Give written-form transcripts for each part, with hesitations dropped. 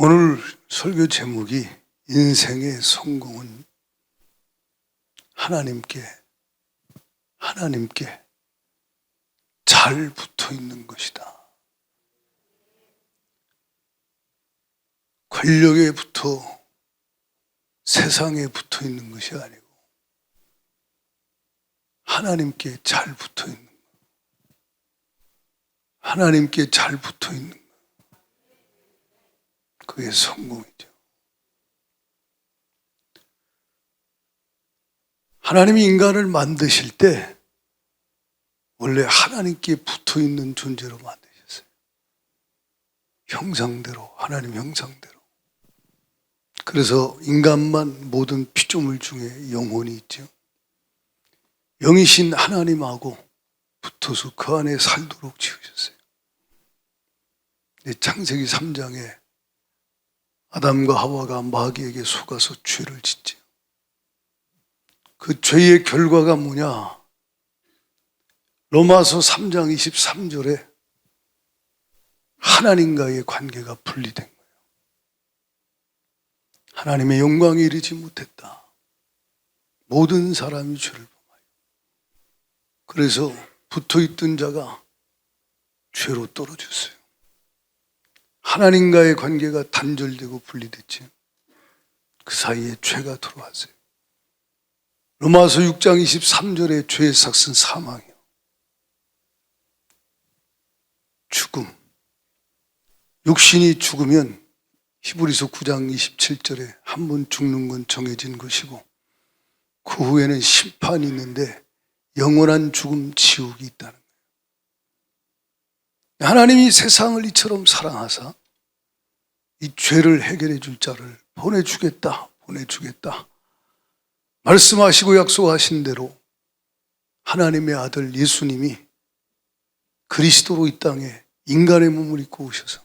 오늘 설교 제목이 인생의 성공은 하나님께 잘 붙어 있는 것이다. 권력에 붙어 세상에 붙어 있는 것이 아니고 하나님께 잘 붙어 있는 것. 하나님께 잘 붙어 있는 것. 그게 성공이죠. 하나님이 인간을 만드실 때 원래 하나님께 붙어 있는 존재로 만드셨어요. 형상대로, 하나님 형상대로. 그래서 인간만 모든 피조물 중에 영혼이 있죠. 영이신 하나님하고 붙어서 그 안에 살도록 지으셨어요. 창세기 3장에 아담과 하와가 마귀에게 속아서 죄를 짓죠. 그 죄의 결과가 뭐냐? 로마서 3장 23절에 하나님과의 관계가 분리된 거예요. 하나님의 영광에 이르지 못했다. 모든 사람이 죄를 범하여. 그래서 붙어있던 자가 죄로 떨어졌어요. 하나님과의 관계가 단절되고 분리됐지. 그 사이에 죄가 들어왔어요. 로마서 6장 23절에 죄의 삭은 사망이요. 죽음. 육신이 죽으면 히브리서 9장 27절에 한 번 죽는 건 정해진 것이고 그 후에는 심판이 있는데 영원한 죽음 지옥이 있다는 거예요. 하나님이 세상을 이처럼 사랑하사 이 죄를 해결해 줄 자를 보내주겠다 말씀하시고 약속하신 대로 하나님의 아들 예수님이 그리스도로 이 땅에 인간의 몸을 입고 오셔서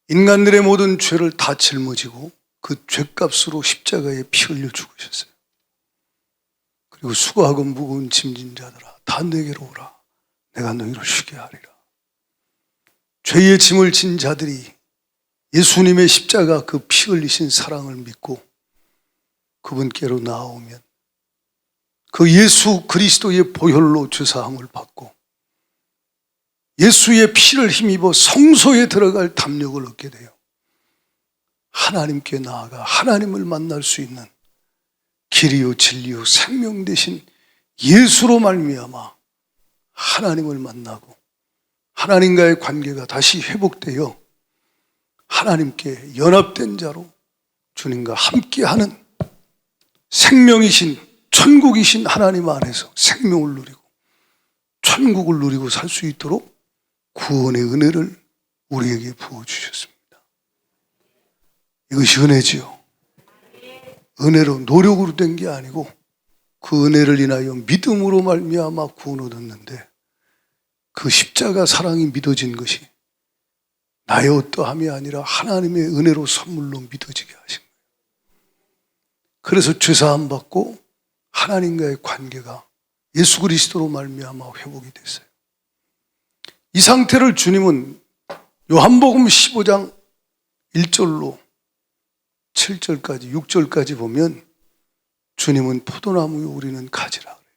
인간들의 모든 죄를 다 짊어지고 그 죄값으로 십자가에 피 흘려 죽으셨어요. 그리고 수고하고 무거운 짐진 자들아 다 내게로 오라. 내가 너희를 쉬게 하리라. 죄의 짐을 진 자들이 예수님의 십자가 그 피 흘리신 사랑을 믿고 그분께로 나아오면 그 예수 그리스도의 보혈로 죄사함을 받고 예수의 피를 힘입어 성소에 들어갈 담력을 얻게 돼요. 하나님께 나아가 하나님을 만날 수 있는 길이요 진리요 생명 되신 예수로 말미암아 하나님을 만나고 하나님과의 관계가 다시 회복되어 하나님께 연합된 자로 주님과 함께하는 생명이신 천국이신 하나님 안에서 생명을 누리고 천국을 누리고 살 수 있도록 구원의 은혜를 우리에게 부어주셨습니다. 이것이 은혜지요. 은혜로 노력으로 된 게 아니고 그 은혜를 인하여 믿음으로 말미암아 구원을 얻었는데 그 십자가 사랑이 믿어진 것이 나의 어떠함이 아니라 하나님의 은혜로 선물로 믿어지게 하신 거예요. 그래서 죄사함 받고 하나님과의 관계가 예수 그리스도로 말미암아 회복이 됐어요. 이 상태를 주님은 요한복음 15장 1절로 7절까지 6절까지 보면 주님은 포도나무요 우리는 가지라 그래요.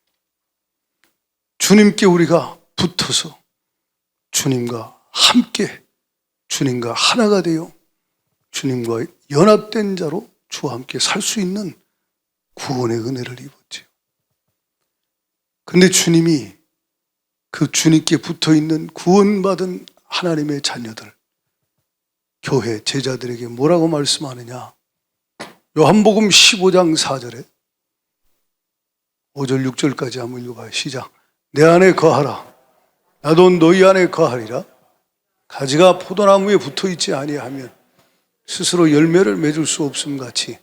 주님께 우리가 붙어서 주님과 함께 주님과 하나가 되어 주님과 연합된 자로 주와 함께 살 수 있는 구원의 은혜를 입었지요. 그런데 주님이 그 주님께 붙어있는 구원받은 하나님의 자녀들, 교회 제자들에게 뭐라고 말씀하느냐? 요한복음 15장 4절에 5절 6절까지 한번 읽어봐요. 시작. 내 안에 거하라. 나도 너희 안에 거하리라. 가지가 포도나무에 붙어있지 아니하면 스스로 열매를 맺을 수 없음 같이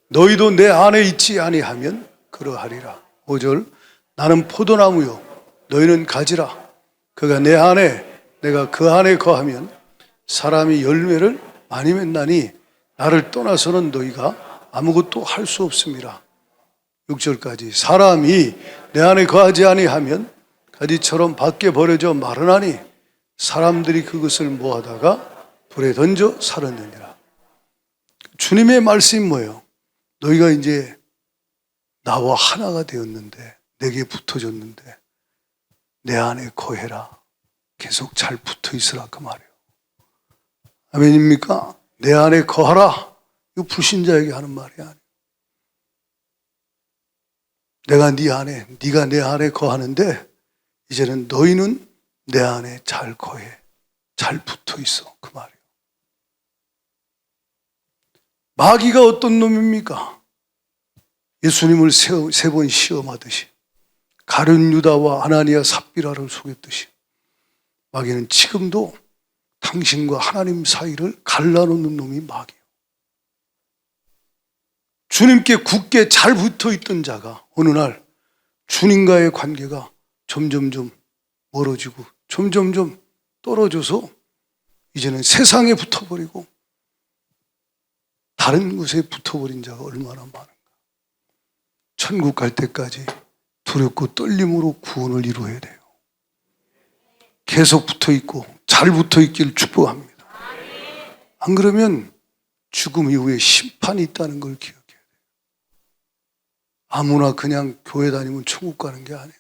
너희도 내 안에 있지 아니하면 그러하리라. 5절 나는 포도나무요 너희는 가지라. 그가 내 안에 내가 그 안에 거하면 사람이 열매를 많이 맺나니 나를 떠나서는 너희가 아무것도 할 수 없습니다. 6절까지 사람이 내 안에 거하지 아니하면 가지처럼 밖에 버려져 마르나니 사람들이 그것을 모아다가 불에 던져 살았느니라. 주님의 말씀이 뭐예요? 너희가 이제 나와 하나가 되었는데, 내게 붙어졌는데 내 안에 거해라. 계속 잘 붙어 있으라 그 말이에요. 아멘입니까? 내 안에 거하라. 이거 불신자에게 하는 말이 아니에요. 내가 네 안에, 네가 내 안에 거하는데 이제는 너희는 내 안에 잘 거해. 잘 붙어 있어. 그 말이에요. 마귀가 어떤 놈입니까? 예수님을 세 번 시험하듯이 가룟 유다와 아나니아 삽비라를 속였듯이 마귀는 지금도 당신과 하나님 사이를 갈라놓는 놈이 마귀예요. 주님께 굳게 잘 붙어있던 자가 어느 날 주님과의 관계가 점점점 멀어지고 점점점 떨어져서 이제는 세상에 붙어버리고 다른 곳에 붙어버린 자가 얼마나 많은가. 천국 갈 때까지 두렵고 떨림으로 구원을 이루어야 돼요. 계속 붙어있고 잘 붙어있기를 축복합니다. 안 그러면 죽음 이후에 심판이 있다는 걸 기억해야 돼요. 아무나 그냥 교회 다니면 천국 가는 게 아니에요.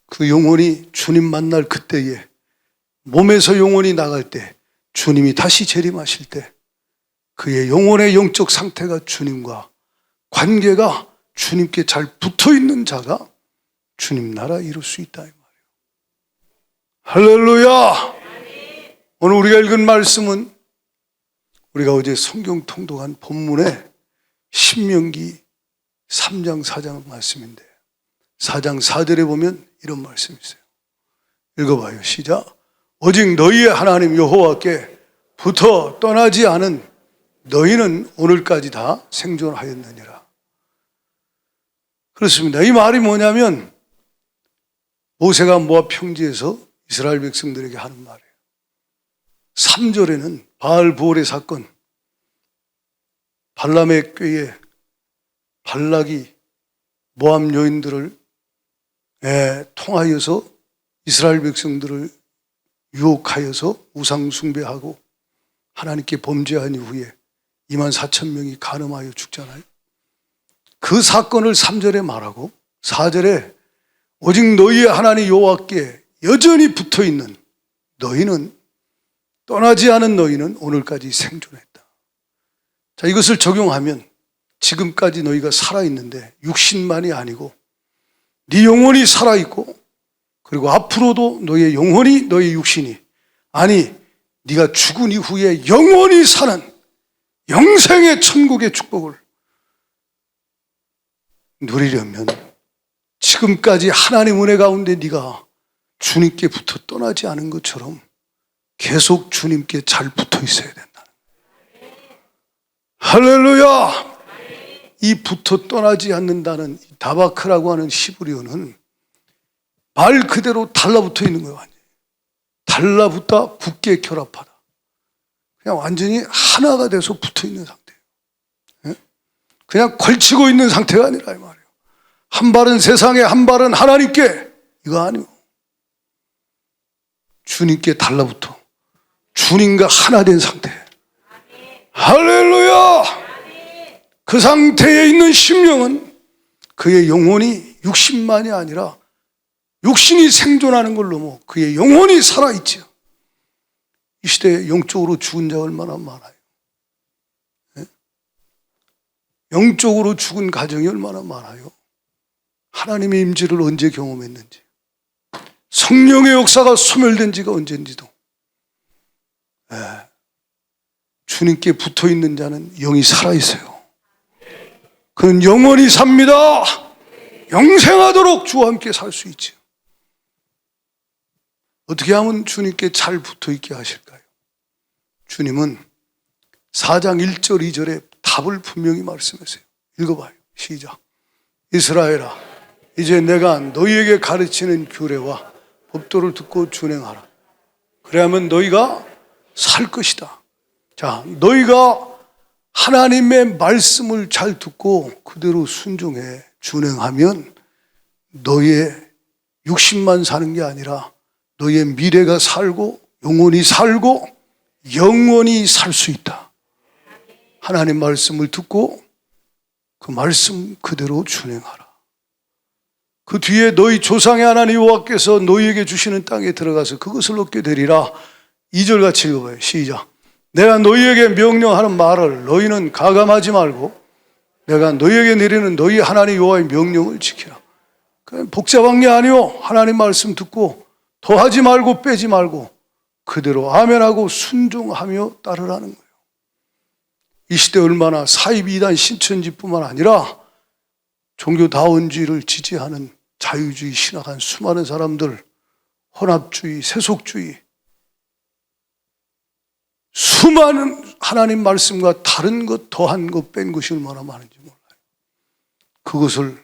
그 영혼이 주님 만날 그때에 몸에서 영혼이 나갈 때 주님이 다시 재림하실 때 그의 영혼의 영적 상태가 주님과 관계가 주님께 잘 붙어있는 자가 주님 나라 이룰 수 있다 이 말이에요. 할렐루야. 오늘 우리가 읽은 말씀은 우리가 어제 성경 통독한 본문의 신명기 3장 4장 말씀인데 4장 4절에 보면 이런 말씀이 있어요. 읽어봐요. 시작. 오직 너희의 하나님 여호와께 붙어 떠나지 않은 너희는 오늘까지 다 생존하였느니라. 그렇습니다. 이 말이 뭐냐면 모세가 모압 평지에서 이스라엘 백성들에게 하는 말이에요. 3절에는 바알보올의 사건, 발람의 꾀에 발락이 모압 여인들을 통하여서 이스라엘 백성들을 유혹하여서 우상 숭배하고 하나님께 범죄한 이후에 24,000명이 간음하여 죽잖아요. 그 사건을 3절에 말하고 4절에 오직 너희의 하나님 여호와께 여전히 붙어있는 너희는 떠나지 않은 너희는 오늘까지 생존했다. 자, 이것을 적용하면 지금까지 너희가 살아있는데 육신만이 아니고 네 영혼이 살아있고 그리고 앞으로도 너의 영혼이 너의 육신이 아니 네가 죽은 이후에 영원히 사는 영생의 천국의 축복을 누리려면 지금까지 하나님 은혜 가운데 네가 주님께 붙어 떠나지 않은 것처럼 계속 주님께 잘 붙어 있어야 된다. 할렐루야. 이 붙어 떠나지 않는다는 다바크라고 하는 히브리어는 말 그대로 달라붙어 있는 거예요. 달라붙다 굳게 결합하다. 그냥 완전히 하나가 돼서 붙어 있는 상태예요. 그냥 걸치고 있는 상태가 아니라 이 말이에요. 한 발은 세상에 한 발은 하나님께 이거 아니에요. 주님께 달라붙어 주님과 하나 된 상태. 할렐루야. 그 상태에 있는 심령은 그의 영혼이 육신만이 아니라 육신이 생존하는 걸 넘어 그의 영혼이 살아있지요. 이 시대에 영적으로 죽은 자가 얼마나 많아요. 영적으로 죽은 가정이 얼마나 많아요. 하나님의 임재를 언제 경험했는지 성령의 역사가 소멸된 지가 언젠지도 주님께 붙어있는 자는 영이 살아있어요. 그는 영원히 삽니다. 영생하도록 주와 함께 살 수 있죠. 어떻게 하면 주님께 잘 붙어있게 하실까요? 주님은 4장 1절 2절에 답을 분명히 말씀하세요. 읽어봐요. 시작. 이스라엘아 이제 내가 너희에게 가르치는 규례와 법도를 듣고 준행하라. 그래야만 너희가 살 것이다. 자, 너희가 하나님의 말씀을 잘 듣고 그대로 순종해 준행하면 너희의 육신만 사는 게 아니라 너희의 미래가 살고 영혼이 살고 영원히 살 수 있다. 하나님 말씀을 듣고 그 말씀 그대로 준행하라. 그 뒤에 너희 조상의 하나님 여호와께서 너희에게 주시는 땅에 들어가서 그것을 얻게 되리라. 2절 같이 읽어봐요. 시작. 내가 너희에게 명령하는 말을 너희는 가감하지 말고 내가 너희에게 내리는 너희 하나님 여호와의 명령을 지키라. 복잡한 게 아니요. 하나님 말씀 듣고 더하지 말고 빼지 말고 그대로 아멘하고 순종하며 따르라는 거예요. 이 시대 얼마나 사이비 이단 신천지뿐만 아니라 종교다원주의를 지지하는 자유주의 신학한 수많은 사람들, 혼합주의, 세속주의, 수많은 하나님 말씀과 다른 것, 더한 것, 뺀 것이 얼마나 많은지 몰라요. 그것을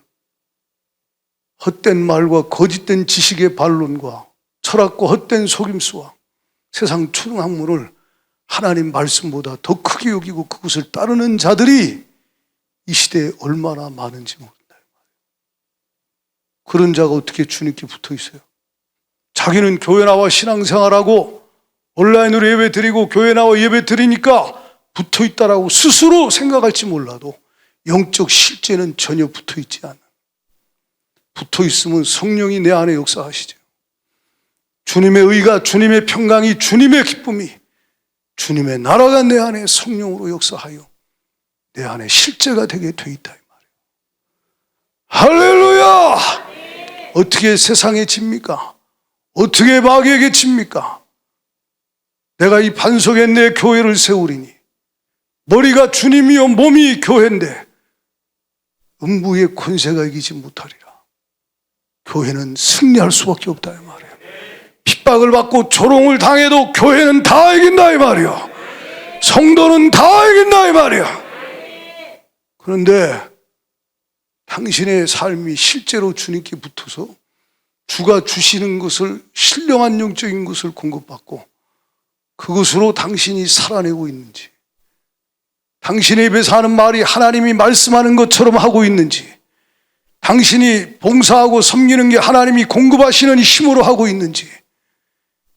헛된 말과 거짓된 지식의 반론과 철학과 헛된 속임수와 세상 초등학문을 하나님 말씀보다 더 크게 여기고 그것을 따르는 자들이 이 시대에 얼마나 많은지 모른다. 그런 자가 어떻게 주님께 붙어 있어요? 자기는 교회 나와 신앙생활하고 온라인으로 예배 드리고 교회 나와 예배 드리니까 붙어 있다라고 스스로 생각할지 몰라도 영적 실제는 전혀 붙어 있지 않는, 붙어 있으면 성령이 내 안에 역사하시죠. 주님의 의가, 주님의 평강이, 주님의 기쁨이, 주님의 나라가 내 안에 성령으로 역사하여 내 안에 실제가 되게 돼 있다 이 말이에요. 할렐루야! 어떻게 세상에 집니까? 어떻게 마귀에게 집니까? 내가 이 반석에 내 교회를 세우리니 머리가 주님이요 몸이 교회인데 음부의 권세가 이기지 못하리라. 교회는 승리할 수밖에 없다 이 말이에요. 핍박을 받고 조롱을 당해도 교회는 다 이긴다 이 말이에요. 성도는 다 이긴다 이 말이에요. 그런데 당신의 삶이 실제로 주님께 붙어서 주가 주시는 것을, 신령한 영적인 것을 공급받고 그것으로 당신이 살아내고 있는지, 당신의 입에서 하는 말이 하나님이 말씀하는 것처럼 하고 있는지, 당신이 봉사하고 섬기는 게 하나님이 공급하시는 힘으로 하고 있는지,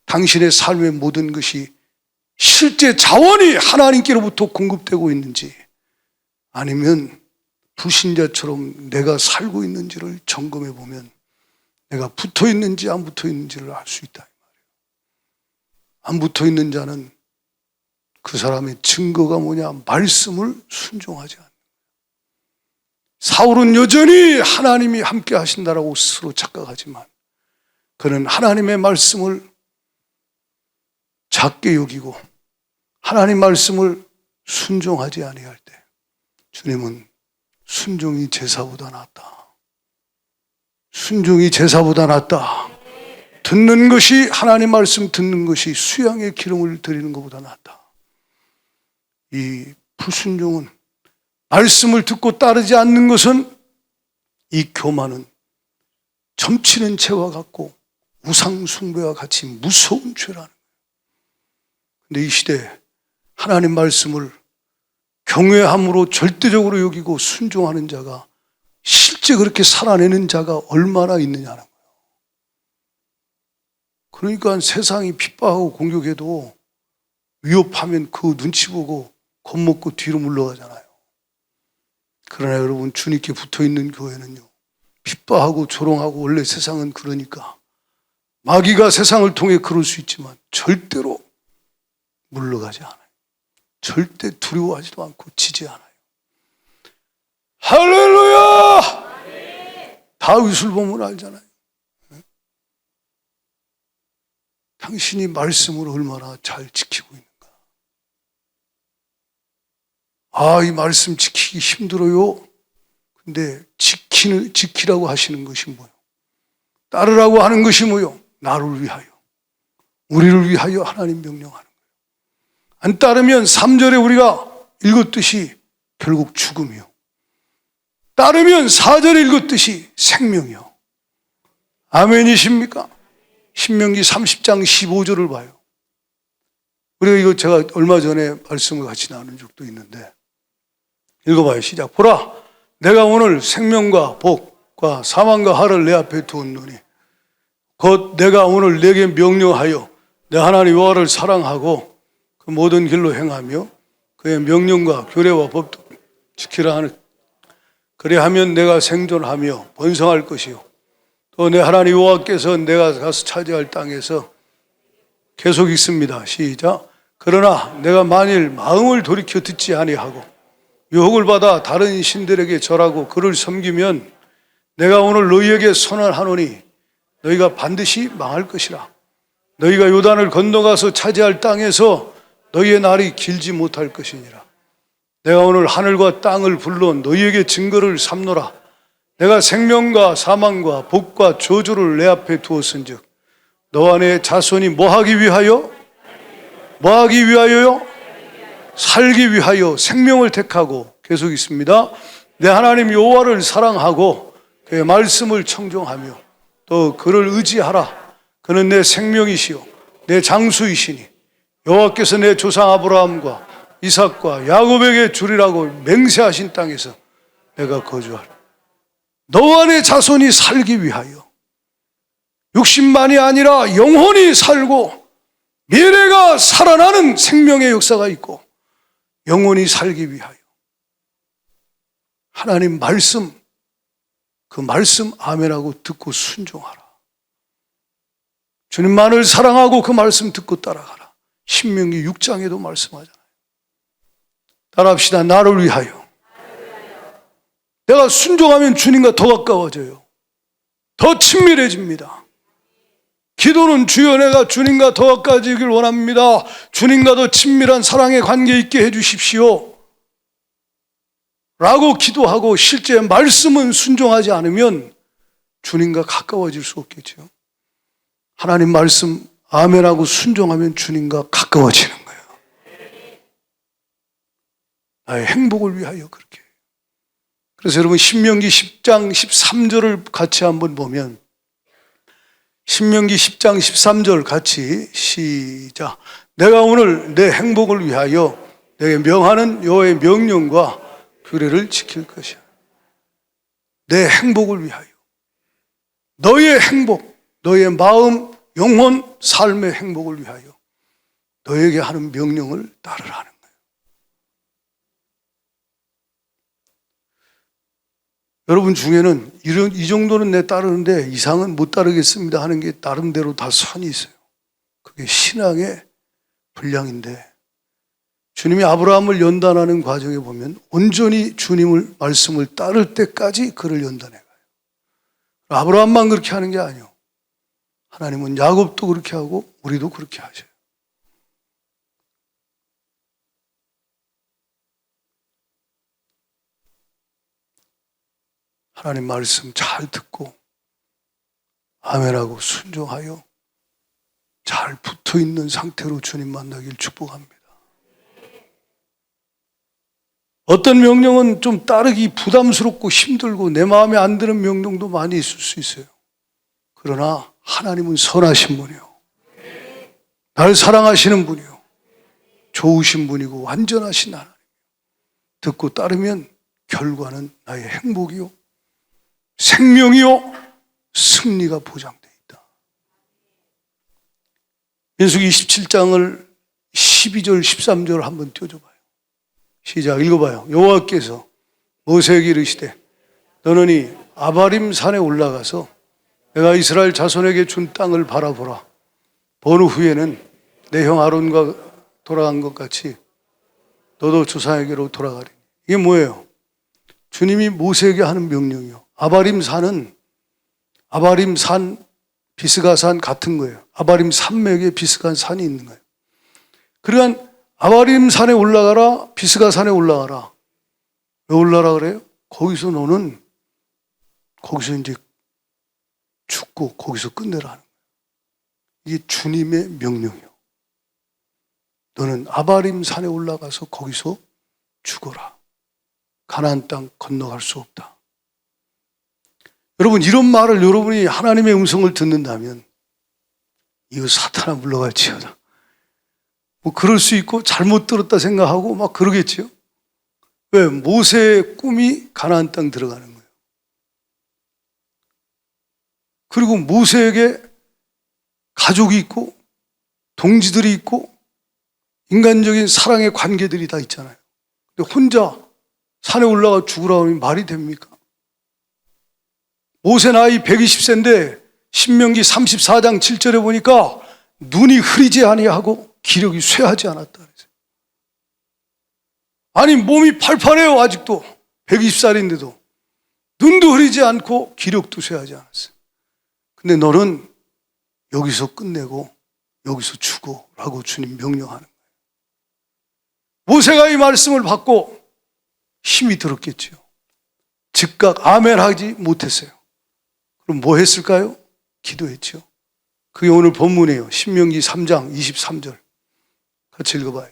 당신의 삶의 모든 것이 실제 자원이 하나님께로부터 공급되고 있는지, 아니면 불신자처럼 내가 살고 있는지를 점검해 보면 내가 붙어 있는지 안 붙어 있는지를 알 수 있다. 안 붙어 있는 자는 그 사람의 증거가 뭐냐? 말씀을 순종하지 않는 거예요. 사울은 여전히 하나님이 함께 하신다라고 스스로 착각하지만 그는 하나님의 말씀을 작게 여기고 하나님 말씀을 순종하지 아니할 때 주님은 순종이 제사보다 낫다. 순종이 제사보다 낫다. 듣는 것이, 하나님 말씀 듣는 것이 수양의 기름을 드리는 것보다 낫다. 이 불순종은, 말씀을 듣고 따르지 않는 것은, 이 교만은 점치는 죄와 같고 우상 숭배와 같이 무서운 죄라는 거예요. 그런데 이 시대에 하나님 말씀을 경외함으로 절대적으로 여기고 순종하는 자가, 실제 그렇게 살아내는 자가 얼마나 있느냐는 거예요. 그러니까 세상이 핍박하고 공격해도 위협하면 그 눈치 보고 겁먹고 뒤로 물러가잖아요. 그러나 여러분, 주님께 붙어있는 교회는요, 핍박하고 조롱하고, 원래 세상은 그러니까 마귀가 세상을 통해 그럴 수 있지만 절대로 물러가지 않아요. 절대 두려워하지도 않고 지지 않아요. 할렐루야! 다윗을 보면 알잖아요. 당신이 말씀을 얼마나 잘 지키고 있는가. 아, 이 말씀 지키기 힘들어요. 근데 지키라고 하시는 것이 뭐요? 따르라고 하는 것이 뭐요? 나를 위하여, 우리를 위하여 하나님 명령하는 거예요. 안 따르면 3절에 우리가 읽었듯이 결국 죽음이요, 따르면 4절에 읽었듯이 생명이요. 아멘이십니까? 신명기 30장 15절을 봐요. 우리가 이거 제가 얼마 전에 말씀을 같이 나눈 적도 있는데, 읽어봐요. 시작. 보라, 내가 오늘 생명과 복과 사망과 하를 내 앞에 두었노니 곧 내가 오늘 내게 명령하여 내 하나님 여호와를 사랑하고 그 모든 길로 행하며 그의 명령과 규례와 법도 지키라 하는, 그래하면 내가 생존하며 번성할 것이요 또 내 하나님 여호와께서 내가 가서 차지할 땅에서 계속 있습니다. 시작. 그러나 내가 만일 마음을 돌이켜 듣지 아니하고 유혹을 받아 다른 신들에게 절하고 그를 섬기면 내가 오늘 너희에게 선언하노니 너희가 반드시 망할 것이라. 너희가 요단을 건너가서 차지할 땅에서 너희의 날이 길지 못할 것이니라. 내가 오늘 하늘과 땅을 불러 너희에게 증거를 삼노라. 내가 생명과 사망과 복과 저주를 내 앞에 두었은즉 너와 내 자손이 뭐하기 위하여? 뭐하기 위하여요? 살기 위하여 생명을 택하고, 계속 있습니다. 내 하나님 여호와를 사랑하고 그의 말씀을 청종하며 또 그를 의지하라. 그는 내 생명이시요 내 장수이시니 여호와께서 내 조상 아브라함과 이삭과 야곱에게 주리라고 맹세하신 땅에서 내가 거주하라. 너와 내 자손이 살기 위하여, 육신만이 아니라 영혼이 살고 미래가 살아나는 생명의 역사가 있고 영혼이 살기 위하여 하나님 말씀, 그 말씀 아멘하고 듣고 순종하라. 주님만을 사랑하고 그 말씀 듣고 따라가라. 신명기 6장에도 말씀하잖아요. 따라합시다. 나를 위하여. 내가 순종하면 주님과 더 가까워져요. 더 친밀해집니다. 기도는 주여 내가 주님과 더 가까워지길 원합니다. 주님과 더 친밀한 사랑의 관계 있게 해주십시오 라고 기도하고 실제 말씀은 순종하지 않으면 주님과 가까워질 수 없겠죠. 하나님 말씀 아멘하고 순종하면 주님과 가까워지는 거예요. 나의 행복을 위하여 그렇게. 그래서 여러분 신명기 10장 13절을 같이 한번 보면, 신명기 10장 13절 같이 시작. 내가 오늘 내 행복을 위하여 내게 명하는 여호와의 명령과 규례를 지킬 것이야. 내 행복을 위하여, 너의 행복, 너의 마음, 영혼, 삶의 행복을 위하여 너에게 하는 명령을 따르라는 거예요. 여러분 중에는 이 정도는 내 따르는데 이상은 못 따르겠습니다 하는 게 나름대로 다 선이 있어요. 그게 신앙의 분량인데, 주님이 아브라함을 연단하는 과정에 보면 온전히 주님을 말씀을 따를 때까지 그를 연단해 가요. 아브라함만 그렇게 하는 게 아니에요. 하나님은 야곱도 그렇게 하고 우리도 그렇게 하셔요. 하나님 말씀 잘 듣고 아멘하고 순종하여 잘 붙어있는 상태로 주님 만나길 축복합니다. 어떤 명령은 좀 따르기 부담스럽고 힘들고 내 마음에 안 드는 명령도 많이 있을 수 있어요. 그러나 하나님은 선하신 분이요, 날 사랑하시는 분이요, 좋으신 분이고 완전하신 하나님, 듣고 따르면 결과는 나의 행복이요 생명이요 승리가 보장되어 있다. 민수기 27장을 12절 13절 한번 띄워줘봐요. 시작. 읽어봐요. 여호와께서 모세에게 이르시되 너는 이 아바림 산에 올라가서 내가 이스라엘 자손에게 준 땅을 바라보라. 본 후에는 내 형 아론과 돌아간 것 같이 너도 조상에게로 돌아가리. 이게 뭐예요? 주님이 모세에게 하는 명령이요. 아바림 산은 아바림 산, 비스가산 같은 거예요. 아바림 산맥에 비스가산 산이 있는 거예요. 그러니까 아바림 산에 올라가라, 비스가산에 올라가라. 왜 올라가라 그래요? 거기서 너는 거기서 이제 죽고 거기서 끝내라는 거예요. 이게 주님의 명령이요. 너는 아바림 산에 올라가서 거기서 죽어라. 가나안 땅 건너갈 수 없다. 여러분, 이런 말을 여러분이 하나님의 음성을 듣는다면 이거 사탄아 물러갈지어다. 뭐 그럴 수 있고 잘못 들었다 생각하고 막 그러겠지요. 왜? 모세의 꿈이 가나안 땅 들어가는 거예요. 그리고 모세에게 가족이 있고 동지들이 있고 인간적인 사랑의 관계들이 다 있잖아요. 근데 혼자 산에 올라가 죽으라고 하면 말이 됩니까? 모세 나이 120세인데 신명기 34장 7절에 보니까 눈이 흐리지 아니하고 기력이 쇠하지 않았다 그랬어요. 아니 몸이 팔팔해요. 아직도 120살인데도 눈도 흐리지 않고 기력도 쇠하지 않았어요. 근데 너는 여기서 끝내고 여기서 죽어라고 주님 명령하는 거예요. 모세가 이 말씀을 받고 힘이 들었겠죠. 즉각 아멘 하지 못했어요. 그럼 뭐 했을까요? 기도했죠. 그게 오늘 본문이에요. 신명기 3장 23절 같이 읽어봐요.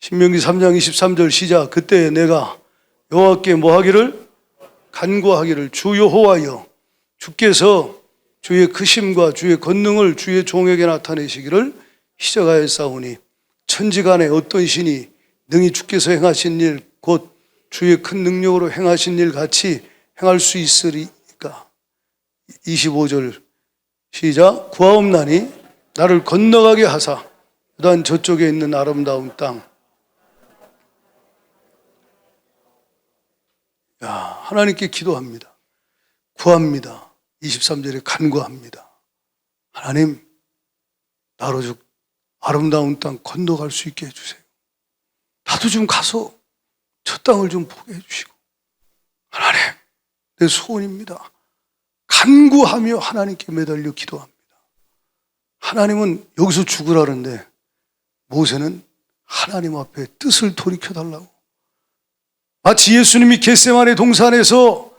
신명기 3장 23절 시작. 그때 내가 여호와께 뭐 하기를? 간구하기를 주 여호와여 주께서 주의 크심과 주의 권능을 주의 종에게 나타내시기를 시작하였사오니 천지간에 어떤 신이 능히 주께서 행하신 일 곧 주의 큰 능력으로 행하신 일 같이 행할 수 있으리까. 25절 시작. 구하옵나니 나를 건너가게 하사 요단 저쪽에 있는 아름다운 땅. 야, 하나님께 기도합니다. 구합니다. 23절에 간구합니다. 하나님, 나로 저 아름다운 땅 건너갈 수 있게 해주세요. 나도 좀 가서 저 땅을 좀 보게 해주시고. 하나님, 내 소원입니다. 간구하며 하나님께 매달려 기도합니다. 하나님은 여기서 죽으라는데 모세는 하나님 앞에 뜻을 돌이켜달라고. 마치 예수님이 겟세마네 동산에서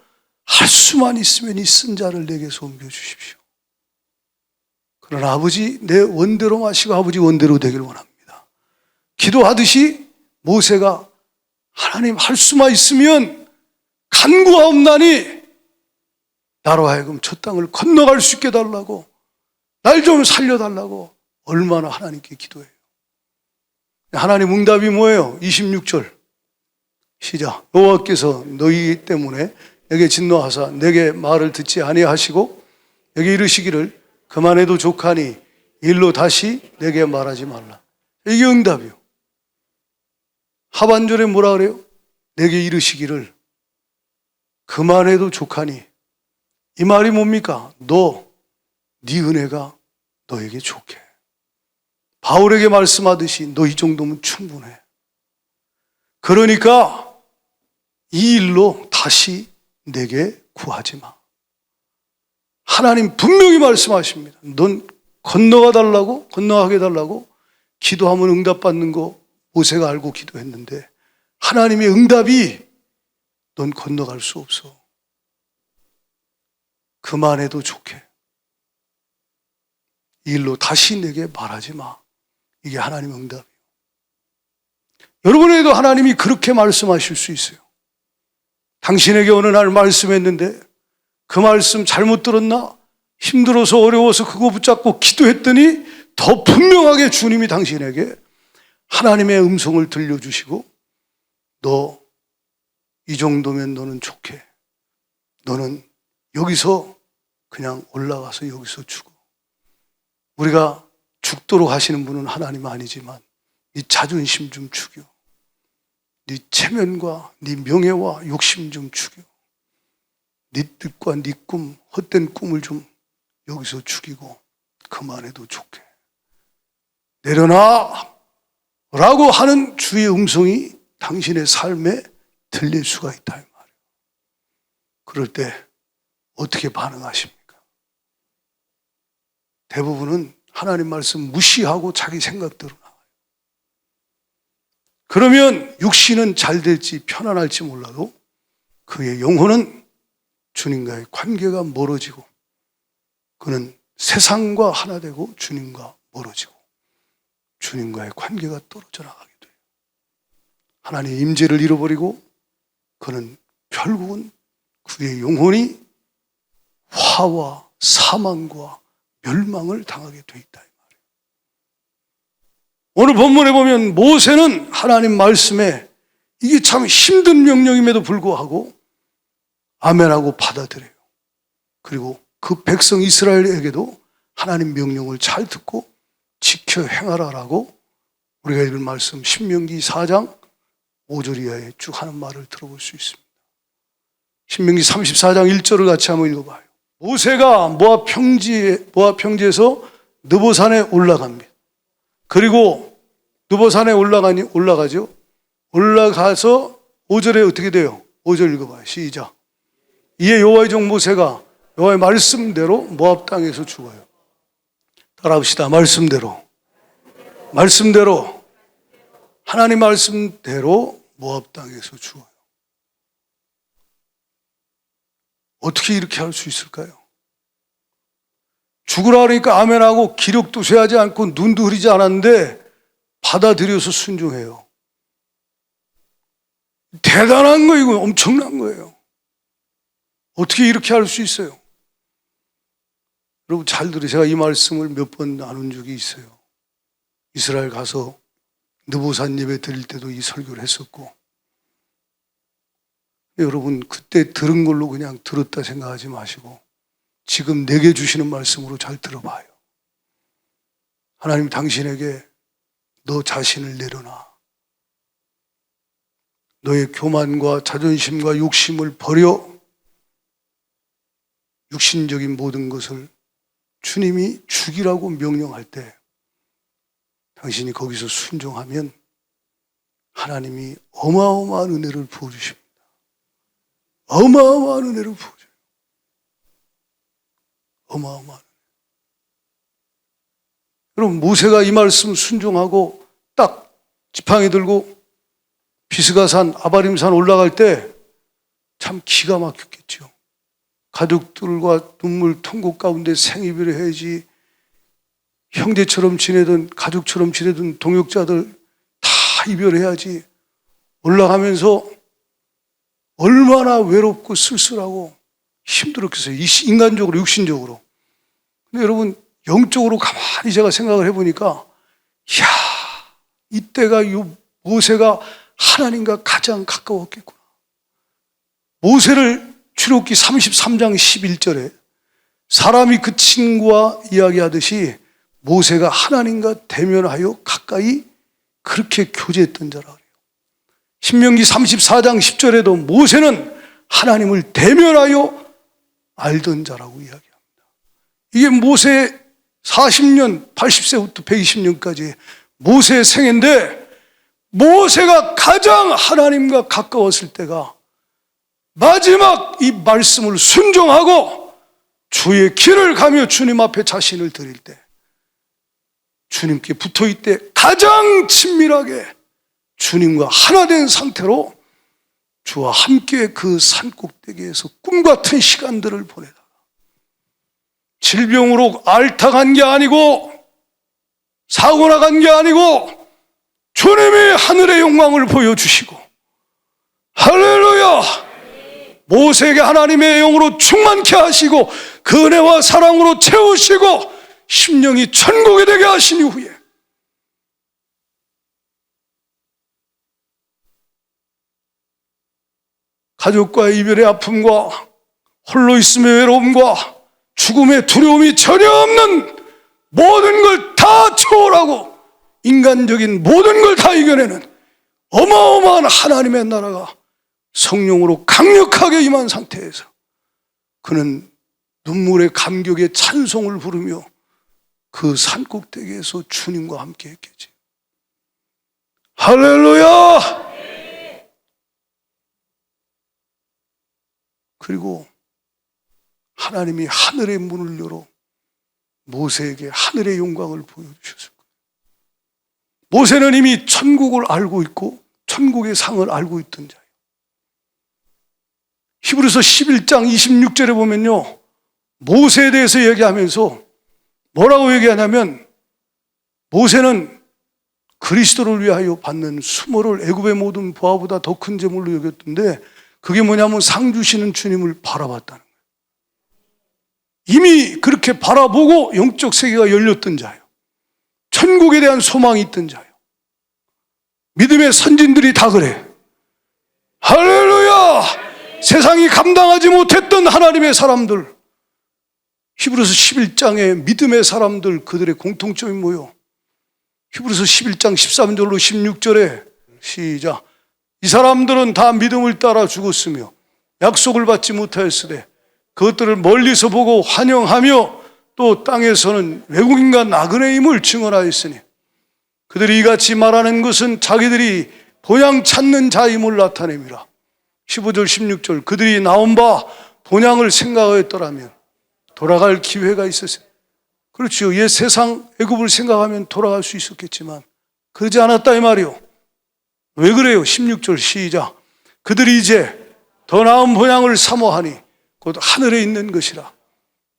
할 수만 있으면 이 쓴 자를 내게서 옮겨주십시오. 그러나 아버지 내 원대로 마시고 아버지 원대로 되길 원합니다. 기도하듯이 모세가 하나님 할 수만 있으면 간구하옵나니 나로 하여금 저 땅을 건너갈 수 있게 달라고, 날 좀 살려달라고 얼마나 하나님께 기도해요. 하나님 응답이 뭐예요? 26절 시작. 여호와께서 너희 때문에 내게 진노하사 내게 말을 듣지 아니하시고 내게 이르시기를 그만해도 족하니 일로 다시 내게 말하지 말라. 이게 응답이요. 하반절에 뭐라 그래요? 내게 이르시기를 그만해도 족하니. 이 말이 뭡니까? 네 은혜가 너에게 좋게. 바울에게 말씀하듯이 너 이 정도면 충분해. 그러니까 이 일로 다시 내게 구하지 마. 하나님 분명히 말씀하십니다. 넌 건너가 달라고, 건너가게 달라고 기도하면 응답받는 거 모세가 알고 기도했는데 하나님의 응답이 넌 건너갈 수 없어. 그만해도 좋게. 이 일로 다시 내게 말하지 마. 이게 하나님의 응답이에요. 여러분에게도 하나님이 그렇게 말씀하실 수 있어요. 당신에게 어느 날 말씀했는데 그 말씀 잘못 들었나? 힘들어서 어려워서 그거 붙잡고 기도했더니 더 분명하게 주님이 당신에게 하나님의 음성을 들려주시고 너 이 정도면 너는 좋게. 너는 여기서 그냥 올라가서 여기서 죽어. 우리가 죽도록 하시는 분은 하나님 아니지만 네 자존심 좀 죽여. 네 체면과 네 명예와 욕심 좀 죽여. 네 뜻과 네 꿈, 헛된 꿈을 좀 여기서 죽이고 그만해도 좋게. 내려놔! 라고 하는 주의 음성이 당신의 삶에 들릴 수가 있다 이 말이에요. 그럴 때 어떻게 반응하십니까? 대부분은 하나님 말씀 무시하고 자기 생각대로 나와요. 그러면 육신은 잘 될지 편안할지 몰라도 그의 영혼은 주님과의 관계가 멀어지고 그는 세상과 하나 되고 주님과 멀어지고 주님과의 관계가 떨어져 나가게 돼요. 하나님의 임재를 잃어버리고 그는 결국은 그의 영혼이 화와 사망과 멸망을 당하게 돼 있다 이 말이에요. 오늘 본문에 보면 모세는 하나님 말씀에 이게 참 힘든 명령임에도 불구하고 아멘하고 받아들여요. 그리고 그 백성 이스라엘에게도 하나님 명령을 잘 듣고 지켜 행하라라고 우리가 읽은 말씀 신명기 4장 5절 이하에 쭉 하는 말을 들어볼 수 있습니다. 신명기 34장 1절을 같이 한번 읽어봐요. 모세가 모압 평지에서 느보산에 올라갑니다. 그리고 느보산에 올라가죠. 올라가서 5절에 어떻게 돼요? 5절 읽어봐요. 시작. 이에 여호와의 종 모세가 여호와의 말씀대로 모압 땅에서 죽어요. 따라합시다. 말씀대로 하나님 말씀대로 모압 땅에서 죽어요. 어떻게 이렇게 할 수 있을까요? 죽으라 그러니까 아멘하고 기력도 쇠하지 않고 눈도 흐리지 않았는데 받아들여서 순종해요. 대단한 거예요. 이거 엄청난 거예요. 어떻게 이렇게 할 수 있어요? 여러분 잘 들으세요. 제가 이 말씀을 몇 번 나눈 적이 있어요. 이스라엘 가서 느보산 예배 드릴 때도 이 설교를 했었고, 여러분 그때 들은 걸로 그냥 들었다 생각하지 마시고 지금 내게 주시는 말씀으로 잘 들어봐요. 하나님 당신에게 너 자신을 내려놔. 너의 교만과 자존심과 욕심을 버려 육신적인 모든 것을 주님이 죽이라고 명령할 때 당신이 거기서 순종하면 하나님이 어마어마한 은혜를 부어주십니다. 어마어마한 은혜를 부어줘요. 어마어마한. 여러분 모세가 이 말씀 순종하고 딱 지팡이 들고 비스가산 아바림산 올라갈 때 참 기가 막혔겠죠. 가족들과 눈물 통곡 가운데 생이별을 해야지, 형제처럼 지내던 가족처럼 지내던 동역자들 다 이별해야지. 올라가면서 얼마나 외롭고 쓸쓸하고 힘들었겠어요. 인간적으로 육신적으로. 근데 여러분 영적으로 가만히 제가 생각을 해보니까 이야, 이때가 이 모세가 하나님과 가장 가까웠겠구나. 모세를 출애굽기 33장 11절에 사람이 그 친구와 이야기하듯이 모세가 하나님과 대면하여 가까이 그렇게 교제했던 자라 그래요. 신명기 34장 10절에도 모세는 하나님을 대면하여 알던 자라고 이야기합니다. 이게 모세 40년, 80세부터 120년까지 모세의 생애인데 모세가 가장 하나님과 가까웠을 때가 마지막 이 말씀을 순종하고 주의 길을 가며 주님 앞에 자신을 드릴 때, 주님께 붙어있을 때 가장 친밀하게 주님과 하나 된 상태로 주와 함께 그 산꼭대기에서 꿈같은 시간들을 보내다가 질병으로 앓다간 게 아니고 사고 나간 게 아니고 주님이 하늘의 영광을 보여주시고, 할렐루야! 모세에게 하나님의 영으로 충만케 하시고 그 은혜와 사랑으로 채우시고 심령이 천국에 되게 하신 이후에 가족과의 이별의 아픔과 홀로 있음의 외로움과 죽음의 두려움이 전혀 없는 모든 걸 다 초월하고 인간적인 모든 걸 다 이겨내는 어마어마한 하나님의 나라가 성령으로 강력하게 임한 상태에서 그는 눈물의 감격의 찬송을 부르며 그 산꼭대기에서 주님과 함께 했겠지. 할렐루야! 그리고 하나님이 하늘의 문을 열어 모세에게 하늘의 영광을 보여주셨을 거예요. 모세는 이미 천국을 알고 있고 천국의 상을 알고 있던 자예요. 히브리서 11장 26절에 보면요, 모세에 대해서 얘기하면서 뭐라고 얘기하냐면 모세는 그리스도를 위하여 받는 수모를 애굽의 모든 보화보다 더 큰 재물로 여겼던데 그게 뭐냐면 상 주시는 주님을 바라봤다는 거예요. 이미 그렇게 바라보고 영적 세계가 열렸던 자예요. 천국에 대한 소망이 있던 자예요. 믿음의 선진들이 다 그래. 할렐루야! 세상이 감당하지 못했던 하나님의 사람들, 히브리서 11장의 믿음의 사람들, 그들의 공통점이 뭐예요? 히브리서 11장 13절로 16절에 시작. 이 사람들은 다 믿음을 따라 죽었으며 약속을 받지 못하였으되 그것들을 멀리서 보고 환영하며 또 땅에서는 외국인과 나그네임을 증언하였으니 그들이 이같이 말하는 것은 자기들이 본향 찾는 자임을 나타냅니다. 15절 16절 그들이 나온 바 본향을 생각하였더라면 돌아갈 기회가 있었어요. 그렇지요. 옛 세상 애굽을 생각하면 돌아갈 수 있었겠지만 그러지 않았다 이 말이요. 왜 그래요? 16절 시작. 그들이 이제 더 나은 본향을 사모하니 곧 하늘에 있는 것이라.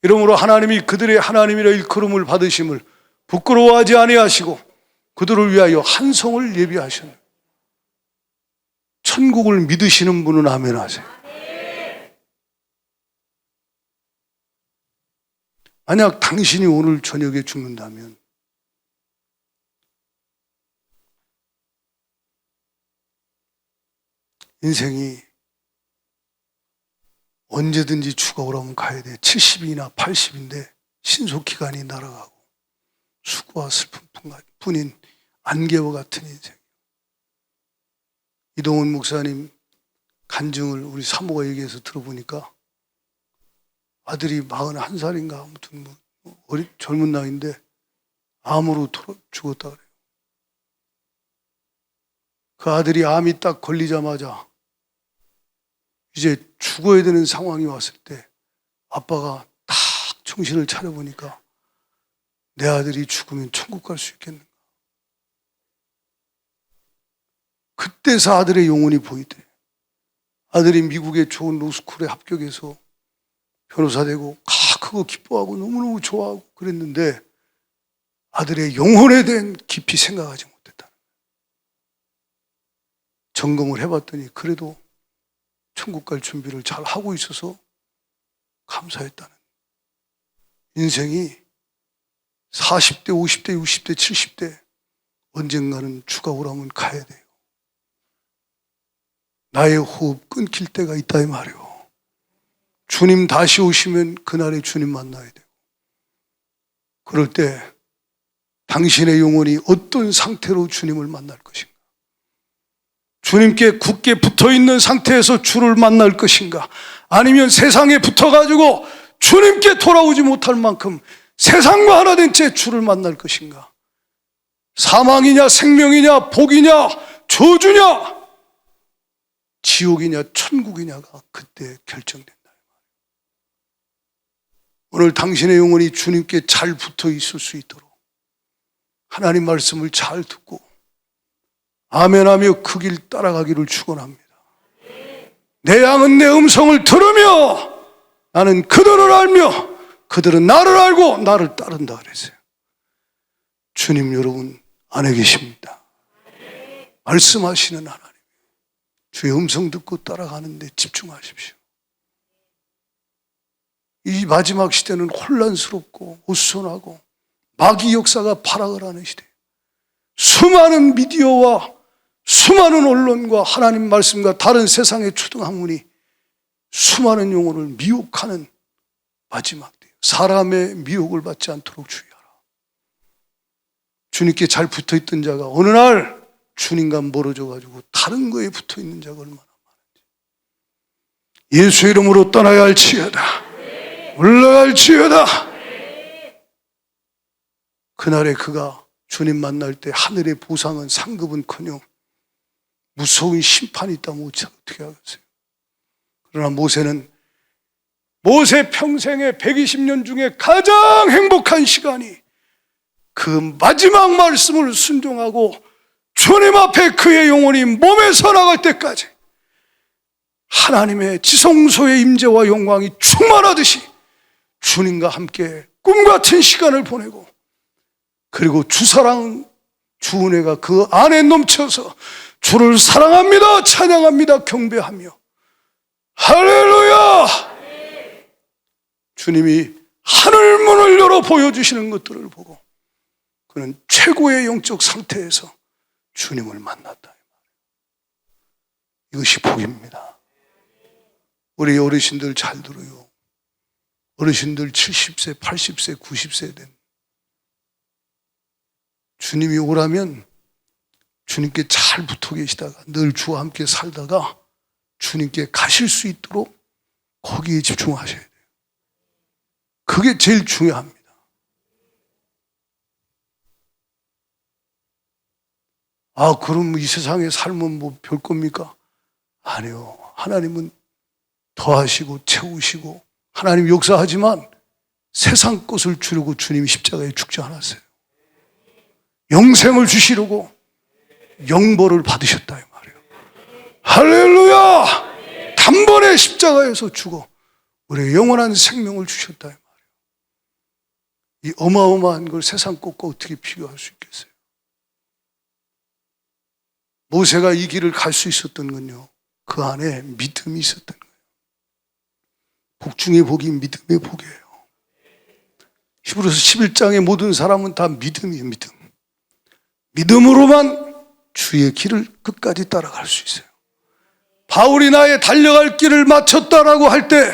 이러므로 하나님이 그들의 하나님이라 일컬음을 받으심을 부끄러워하지 아니하시고 그들을 위하여 한 성을 예비하셨네. 천국을 믿으시는 분은 아멘 하세요. 만약 당신이 오늘 저녁에 죽는다면 인생이 언제든지 죽어오라면 가야 돼. 70이나 80인데 신속기간이 날아가고 수고와 슬픔뿐인 안개와 같은 인생. 이동훈 목사님 간증을 우리 사모가 얘기해서 들어보니까 아들이 41살인가 아무튼 젊은 나이인데 암으로 죽었다 그래요. 그 아들이 암이 딱 걸리자마자 이제 죽어야 되는 상황이 왔을 때 아빠가 딱 정신을 차려보니까 내 아들이 죽으면 천국 갈 수 있겠는가. 그때서 아들의 영혼이 보이대. 아들이 미국의 좋은 로스쿨에 합격해서 변호사 되고 그거 기뻐하고 너무너무 좋아하고 그랬는데 아들의 영혼에 대한 깊이 생각하지 못했다. 점검을 해봤더니 그래도 천국 갈 준비를 잘 하고 있어서 감사했다는. 인생이 40대, 50대, 60대, 70대 언젠가는 주가 오라면 가야 돼요. 나의 호흡 끊길 때가 있다 이 말이요. 주님 다시 오시면 그날에 주님 만나야 돼요. 그럴 때 당신의 영혼이 어떤 상태로 주님을 만날 것인가? 주님께 굳게 붙어있는 상태에서 주를 만날 것인가? 아니면 세상에 붙어가지고 주님께 돌아오지 못할 만큼 세상과 하나 된 채 주를 만날 것인가? 사망이냐 생명이냐 복이냐 저주냐 지옥이냐 천국이냐가 그때 결정된다. 오늘 당신의 영혼이 주님께 잘 붙어 있을 수 있도록 하나님 말씀을 잘 듣고 아멘하며 그 길 따라가기를 축원합니다. 내 양은 내 음성을 들으며 나는 그들을 알며 그들은 나를 알고 나를 따른다 그랬어요. 주님 여러분 안에 계십니다. 말씀하시는 하나님, 주의 음성 듣고 따라가는데 집중하십시오. 이 마지막 시대는 혼란스럽고 어수선하고 마귀 역사가 발악을 하는 시대. 수많은 미디어와 수많은 언론과 하나님 말씀과 다른 세상의 초등학문이 수많은 영혼을 미혹하는 마지막 때. 사람의 미혹을 받지 않도록 주의하라. 주님께 잘 붙어있던 자가 어느 날 주님과 멀어져가지고 다른 거에 붙어있는 자가 얼마나 많은지. 예수 이름으로 떠나야 할지어다. 올라갈지어다. 그날에 그가 주님 만날 때 하늘의 보상은 상급은커녕 무서운 심판이 있다면 어떻게 하겠어요? 그러나 모세 평생의 120년 중에 가장 행복한 시간이 그 마지막 말씀을 순종하고 주님 앞에 그의 영혼이 몸에서 나갈 때까지 하나님의 지성소의 임재와 영광이 충만하듯이 주님과 함께 꿈같은 시간을 보내고 그리고 주사랑 주은혜가 그 안에 넘쳐서 주를 사랑합니다, 찬양합니다, 경배하며 할렐루야! 주님이 하늘문을 열어 보여주시는 것들을 보고 그는 최고의 영적 상태에서 주님을 만났다. 이것이 복입니다. 우리 어르신들 잘 들어요. 어르신들 70세, 80세, 90세 된 주님이 오라면 주님께 잘 붙어 계시다가 늘 주와 함께 살다가 주님께 가실 수 있도록 거기에 집중하셔야 돼요. 그게 제일 중요합니다. 그럼 이 세상의 삶은 뭐 별 겁니까? 아니요. 하나님은 더하시고 채우시고 하나님 역사하지만 세상 것을 주려고 주님이 십자가에 죽지 않았어요. 영생을 주시려고 영벌을 받으셨다 이 말이에요. 할렐루야! 단번에 십자가에서 죽어 우리의 영원한 생명을 주셨다 이 말이에요. 이 어마어마한 걸 세상 것과 어떻게 비교할 수 있겠어요? 모세가 이 길을 갈 수 있었던 건요, 그 안에 믿음이 있었던 거예요. 복 중에 복이 믿음의 복이에요. 히브리서 11장의 모든 사람은 다 믿음이에요. 믿음으로만 주의 길을 끝까지 따라갈 수 있어요. 바울이 나의 달려갈 길을 마쳤다라고 할 때,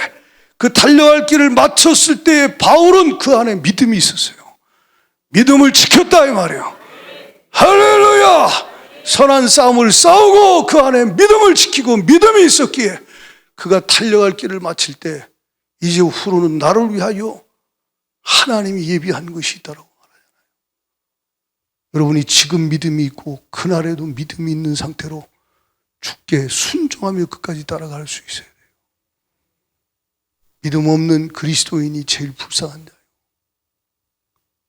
그 달려갈 길을 마쳤을 때에 바울은 그 안에 믿음이 있었어요. 믿음을 지켰다 이 말이에요. 할렐루야! 선한 싸움을 싸우고 그 안에 믿음을 지키고 믿음이 있었기에 그가 달려갈 길을 마칠 때 이제 후로는 나를 위하여 하나님이 예비한 것이 있다라고 말하잖아요. 여러분이 지금 믿음이 있고 그날에도 믿음이 있는 상태로 주께 순종하며 끝까지 따라갈 수 있어야 돼요. 믿음 없는 그리스도인이 제일 불쌍한데,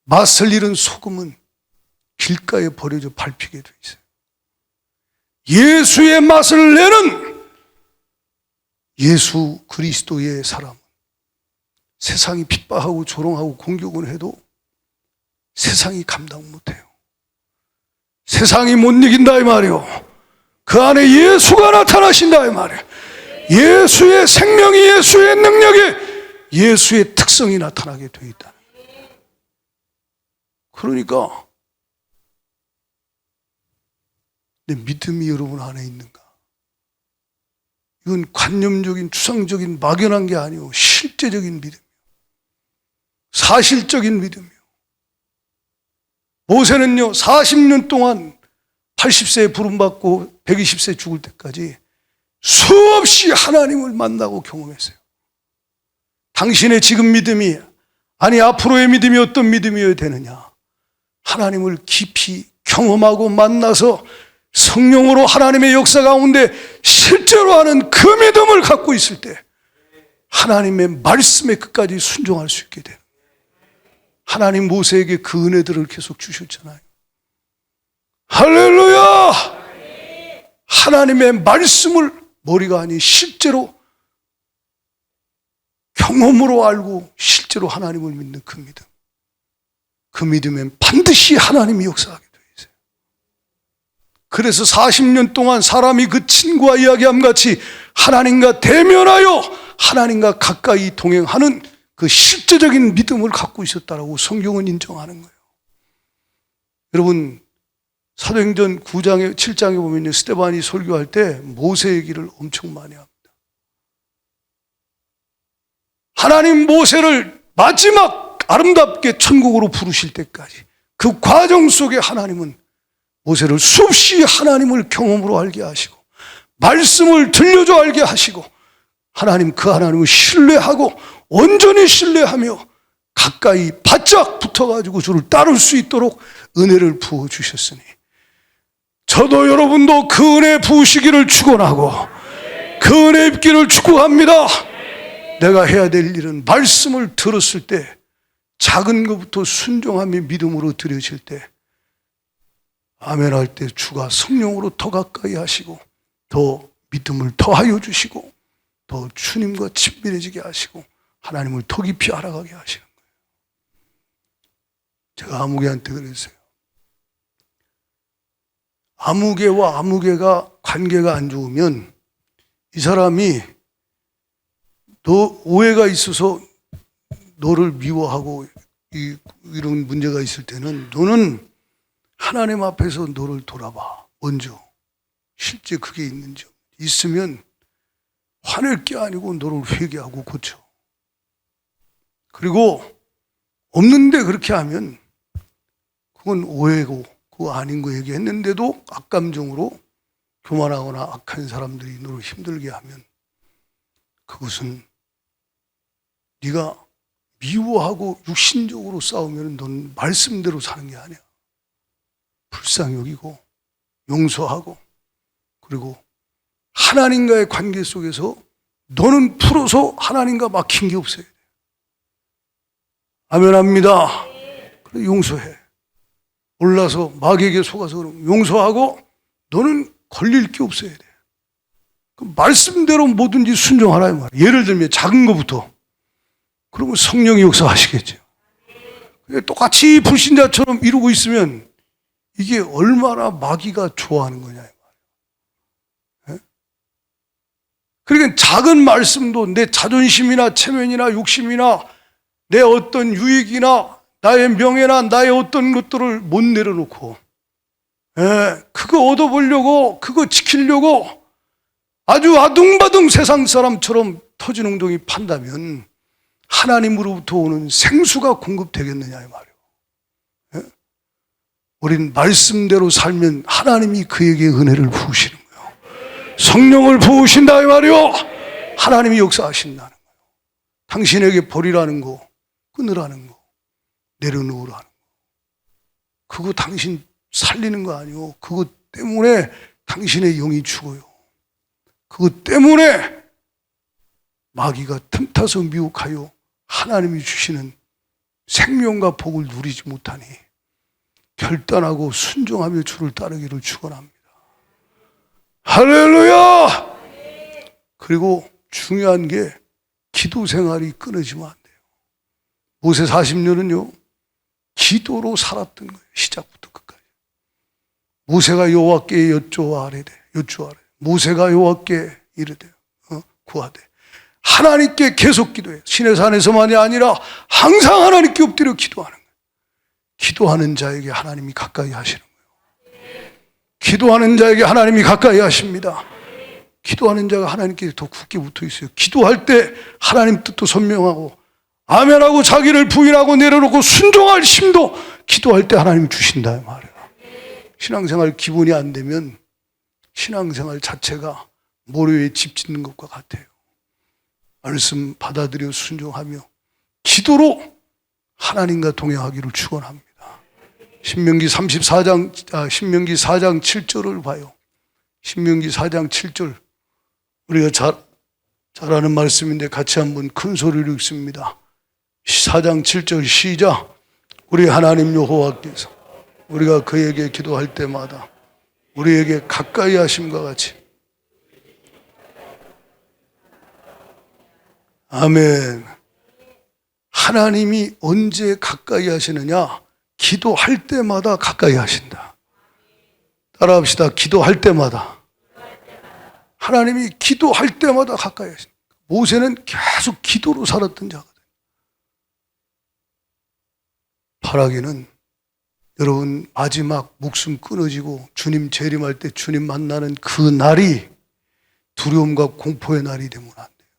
맛을 잃은 소금은 길가에 버려져 밟히게 돼 있어요. 예수의 맛을 내는 예수 그리스도의 사람은 세상이 핍박하고 조롱하고 공격을 해도 세상이 감당 못해요. 세상이 못 이긴다 이 말이요. 그 안에 예수가 나타나신다 이 말이에요. 예수의 생명이, 예수의 능력이, 예수의 특성이 나타나게 되어 있다. 그러니까 내 믿음이 여러분 안에 있는가? 이건 관념적인, 추상적인, 막연한 게 아니고 실제적인 믿음이에요. 사실적인 믿음이에요. 모세는요 40년 동안 80세에 부름받고 120세 죽을 때까지 수없이 하나님을 만나고 경험했어요. 당신의 지금 믿음이, 아니 앞으로의 믿음이 어떤 믿음이어야 되느냐? 하나님을 깊이 경험하고 만나서 성령으로 하나님의 역사 가운데 실제로 하는 그 믿음을 갖고 있을 때 하나님의 말씀에 끝까지 순종할 수 있게 돼요. 하나님 모세에게 그 은혜들을 계속 주셨잖아요. 할렐루야! 하나님의 말씀을 머리가 아닌 실제로 경험으로 알고 실제로 하나님을 믿는 그 믿음. 그 믿음엔 반드시 하나님이 역사하게 되어 있어요. 그래서 40년 동안 사람이 그 친구와 이야기함 같이 하나님과 대면하여 하나님과 가까이 동행하는 그 실제적인 믿음을 갖고 있었다라고 성경은 인정하는 거예요. 여러분, 사도행전 9장에 7장에 보면 스데반이 설교할 때 모세 얘기를 엄청 많이 합니다. 하나님 모세를 마지막 아름답게 천국으로 부르실 때까지 그 과정 속에 하나님은 모세를 수없이 하나님을 경험으로 알게 하시고 말씀을 들려줘 알게 하시고 하나님 그 하나님을 신뢰하고 온전히 신뢰하며 가까이 바짝 붙어가지고 주를 따를 수 있도록 은혜를 부어주셨으니 저도 여러분도 그 은혜 부으시기를 축원하고 그 은혜 입기를 축복합니다. 내가 해야 될 일은 말씀을 들었을 때 작은 것부터 순종하며 믿음으로 드려질 때 아멘 할 때 주가 성령으로 더 가까이 하시고 더 믿음을 더하여 주시고 더 주님과 친밀해지게 하시고 하나님을 더 깊이 알아가게 하시는 거예요. 제가 아무개한테 그랬어요. 아무개와 아무개가 관계가 안 좋으면 이 사람이 너 오해가 있어서 너를 미워하고 이런 문제가 있을 때는 너는 하나님 앞에서 너를 돌아봐. 먼저 실제 그게 있는지 있으면 화낼 게 아니고 너를 회개하고 고쳐. 그리고 없는데 그렇게 하면 그건 오해고 그거 아닌 거 얘기했는데도 악감정으로 교만하거나 악한 사람들이 너를 힘들게 하면 그것은 네가 미워하고 육신적으로 싸우면 넌 말씀대로 사는 게 아니야. 불쌍히 여기고 용서하고 그리고 하나님과의 관계 속에서 너는 풀어서 하나님과 막힌 게 없어야 돼. 아멘합니다. 그래 용서해. 올라서 마귀에게 속아서 용서하고 너는 걸릴 게 없어야 돼. 그 말씀대로 뭐든지 순종하라 이 말이야. 예를 들면 작은 것부터. 그러면 성령이 역사하시겠죠. 똑같이 불신자처럼 이루고 있으면 이게 얼마나 마귀가 좋아하는 거냐 이 말이야. 그러니까 작은 말씀도 내 자존심이나 체면이나 욕심이나 내 어떤 유익이나 나의 명예나 나의 어떤 것들을 못 내려놓고 그거 얻어보려고 그거 지키려고 아주 아둥바둥 세상 사람처럼 터지농동이 판다면 하나님으로부터 오는 생수가 공급되겠느냐 이 말이에요. 우린 말씀대로 살면 하나님이 그에게 은혜를 부으시는 거예요. 성령을 부으신다 이 말이요. 하나님이 역사하신다는 거예요. 당신에게 버리라는 거, 끊으라는 거, 내려놓으라는 거, 그거 당신 살리는 거 아니요. 그것 때문에 당신의 영이 죽어요. 그것 때문에 마귀가 틈타서 미혹하여 하나님이 주시는 생명과 복을 누리지 못하니 결단하고 순종하며 주를 따르기를 축원합니다. 할렐루야! 그리고 중요한 게 기도 생활이 끊어지면 안 돼요. 모세 40년은요 기도로 살았던 거예요. 시작부터 끝까지. 모세가 여호와께 여쭈아래 모세가 여호와께 이르되 구하되 하나님께 계속 기도해요. 시내산에서만이 아니라 항상 하나님께 엎드려 기도하는 거예요. 기도하는 자에게 하나님이 가까이 하시는 거예요. 기도하는 자에게 하나님이 가까이 하십니다. 기도하는 자가 하나님께 더 굳게 붙어 있어요. 기도할 때 하나님 뜻도 선명하고 아멘하고 자기를 부인하고 내려놓고 순종할 힘도 기도할 때 하나님이 주신다 말이에요. 신앙생활 기본이 안 되면 신앙생활 자체가 모래에 집 짓는 것과 같아요. 말씀 받아들여 순종하며 기도로 하나님과 동행하기를 축원합니다. 신명기 4장 7절을 봐요. 신명기 4장 7절 우리가 잘 아는 말씀인데 같이 한번 큰 소리로 읽습니다. 4장 7절 시작. 우리 하나님 여호와께서 우리가 그에게 기도할 때마다 우리에게 가까이 하심과 같이 아멘. 하나님이 언제 가까이 하시느냐? 기도할 때마다 가까이 하신다. 따라합시다. 기도할 때마다. 하나님이 기도할 때마다 가까이 하신다. 모세는 계속 기도로 살았던 자거든요. 바라기는 여러분 마지막 목숨 끊어지고 주님 재림할 때 주님 만나는 그 날이 두려움과 공포의 날이 되면 안 돼요.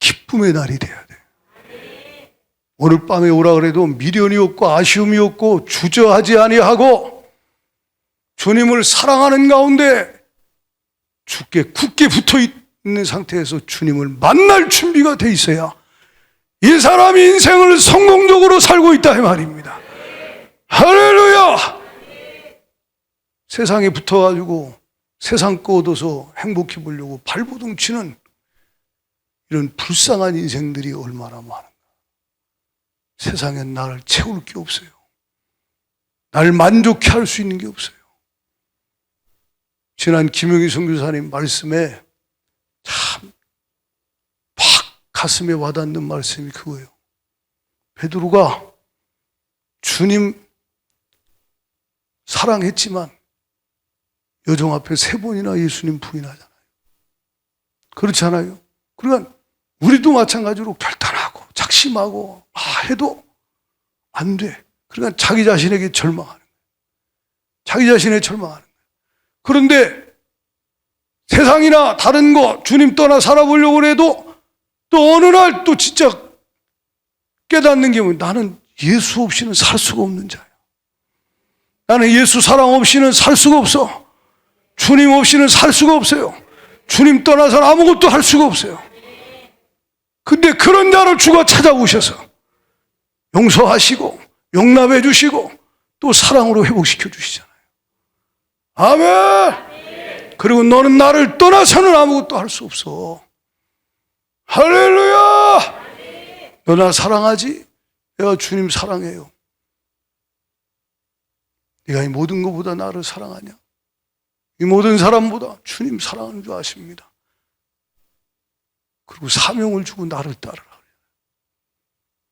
기쁨의 날이 돼야 돼요. 오늘 밤에 오라 그래도 미련이 없고 아쉬움이 없고 주저하지 아니하고 주님을 사랑하는 가운데 주께 굳게 붙어 있는 상태에서 주님을 만날 준비가 돼 있어야 이 사람이 인생을 성공적으로 살고 있다 이 말입니다. 할렐루야! 세상에 붙어가지고 세상 거 얻어서 행복해 보려고 발버둥 치는 이런 불쌍한 인생들이 얼마나 많은가. 세상엔 나를 채울 게 없어요. 나를 만족해 할 수 있는 게 없어요. 지난 김영희 선교사님 말씀에 참 팍 가슴에 와닿는 말씀이 그거예요. 베드로가 주님 사랑했지만 여종 앞에 3번이나 예수님 부인하잖아요. 그렇지 않아요? 그러니까 우리도 마찬가지로 결단하고 작심하고 해도 안 돼. 그러니까 자기 자신에게 절망하는 거예요. 자기 자신에 절망하는 거예요. 그런데 세상이나 다른 거 주님 떠나 살아보려고 해도 또 어느 날 또 진짜 깨닫는 게 뭐냐면 나는 예수 없이는 살 수가 없는 자야. 나는 예수 사랑 없이는 살 수가 없어. 주님 없이는 살 수가 없어요. 주님 떠나서는 아무것도 할 수가 없어요. 근데 그런 자를 주가 찾아오셔서 용서하시고 용납해 주시고 또 사랑으로 회복시켜 주시잖아요. 아멘. 그리고 너는 나를 떠나서는 아무것도 할 수 없어. 할렐루야. 너 나 사랑하지? 내가 주님 사랑해요. 네가 이 모든 것보다 나를 사랑하냐? 이 모든 사람보다 주님 사랑하는 줄 아십니다. 그리고 사명을 주고 나를 따르라.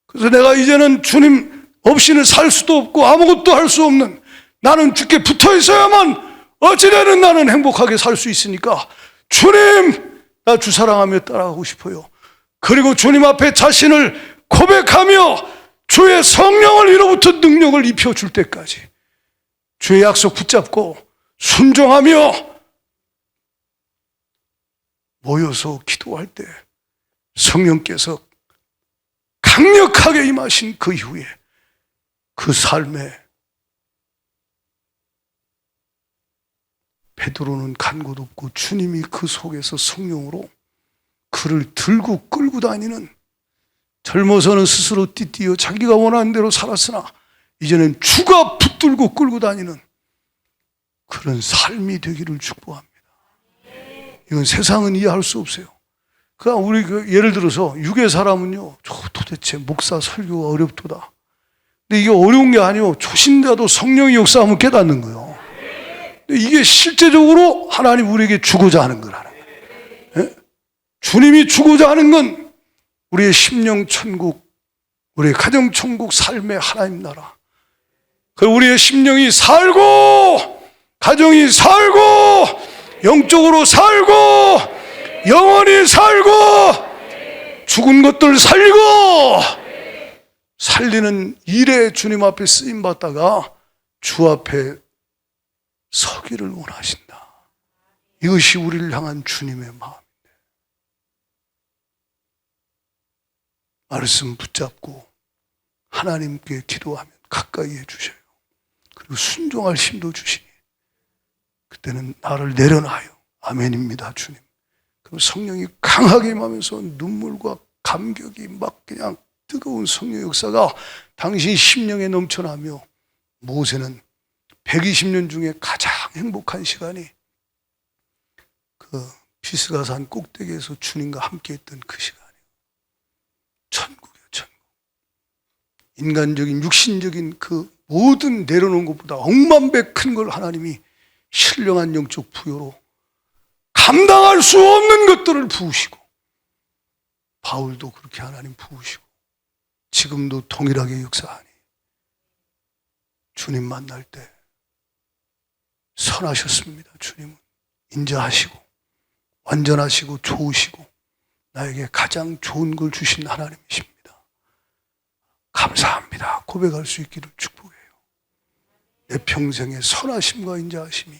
그래서 내가 이제는 주님 없이는 살 수도 없고 아무것도 할 수 없는, 나는 주께 붙어 있어야만 어찌되는 나는 행복하게 살 수 있으니까 주님, 나 주 사랑하며 따라가고 싶어요. 그리고 주님 앞에 자신을 고백하며 주의 성령을 위로부터 능력을 입혀줄 때까지 주의 약속 붙잡고 순종하며 모여서 기도할 때 성령께서 강력하게 임하신 그 이후에 그 삶에 베드로는 간 곳 없고 주님이 그 속에서 성령으로 그를 들고 끌고 다니는, 젊어서는 스스로 띠띠어 자기가 원하는 대로 살았으나 이제는 주가 붙들고 끌고 다니는 그런 삶이 되기를 축복합니다. 이건 세상은 이해할 수 없어요. 그러니까 우리 예를 들어서 유괴 사람은요, 도대체 목사 설교가 어렵도다. 근데 이게 어려운 게 아니요, 초신자도 성령의 역사하면 깨닫는 거예요. 근데 이게 실제적으로 하나님 우리에게 주고자 하는 거라는 거예요. 예? 주님이 주고자 하는 건 우리의 심령 천국, 우리의 가정 천국, 삶의 하나님 나라. 그리고 우리의 심령이 살고, 가정이 살고, 영적으로 살고, 영원히 살고, 죽은 것들 살리고, 살리는 일에 주님 앞에 쓰임 받다가 주 앞에 서기를 원하신다. 이것이 우리를 향한 주님의 마음입니다. 말씀 붙잡고 하나님께 기도하면 가까이 해주셔요. 그리고 순종할 힘도 주시니 그때는 나를 내려놔요. 아멘입니다, 주님. 그럼 성령이 강하게 임하면서 눈물과 감격이 막 그냥 뜨거운 성령 역사가 당신 심령에 넘쳐나며, 모세는 120년 중에 가장 행복한 시간이 그 비스가산 꼭대기에서 주님과 함께 했던 그 시간이에요. 천국이에요, 천국. 인간적인 육신적인 그 모든 내려놓은 것보다 억만배 큰 걸 하나님이 신령한 영적 부여로 감당할 수 없는 것들을 부으시고, 바울도 그렇게 하나님 부으시고 지금도 동일하게 역사하니 주님 만날 때 선하셨습니다. 주님은 인자하시고 완전하시고 좋으시고 나에게 가장 좋은 걸 주신 하나님이십니다. 감사합니다. 고백할 수 있기를 축복해요. 내 평생의 선하심과 인자하심이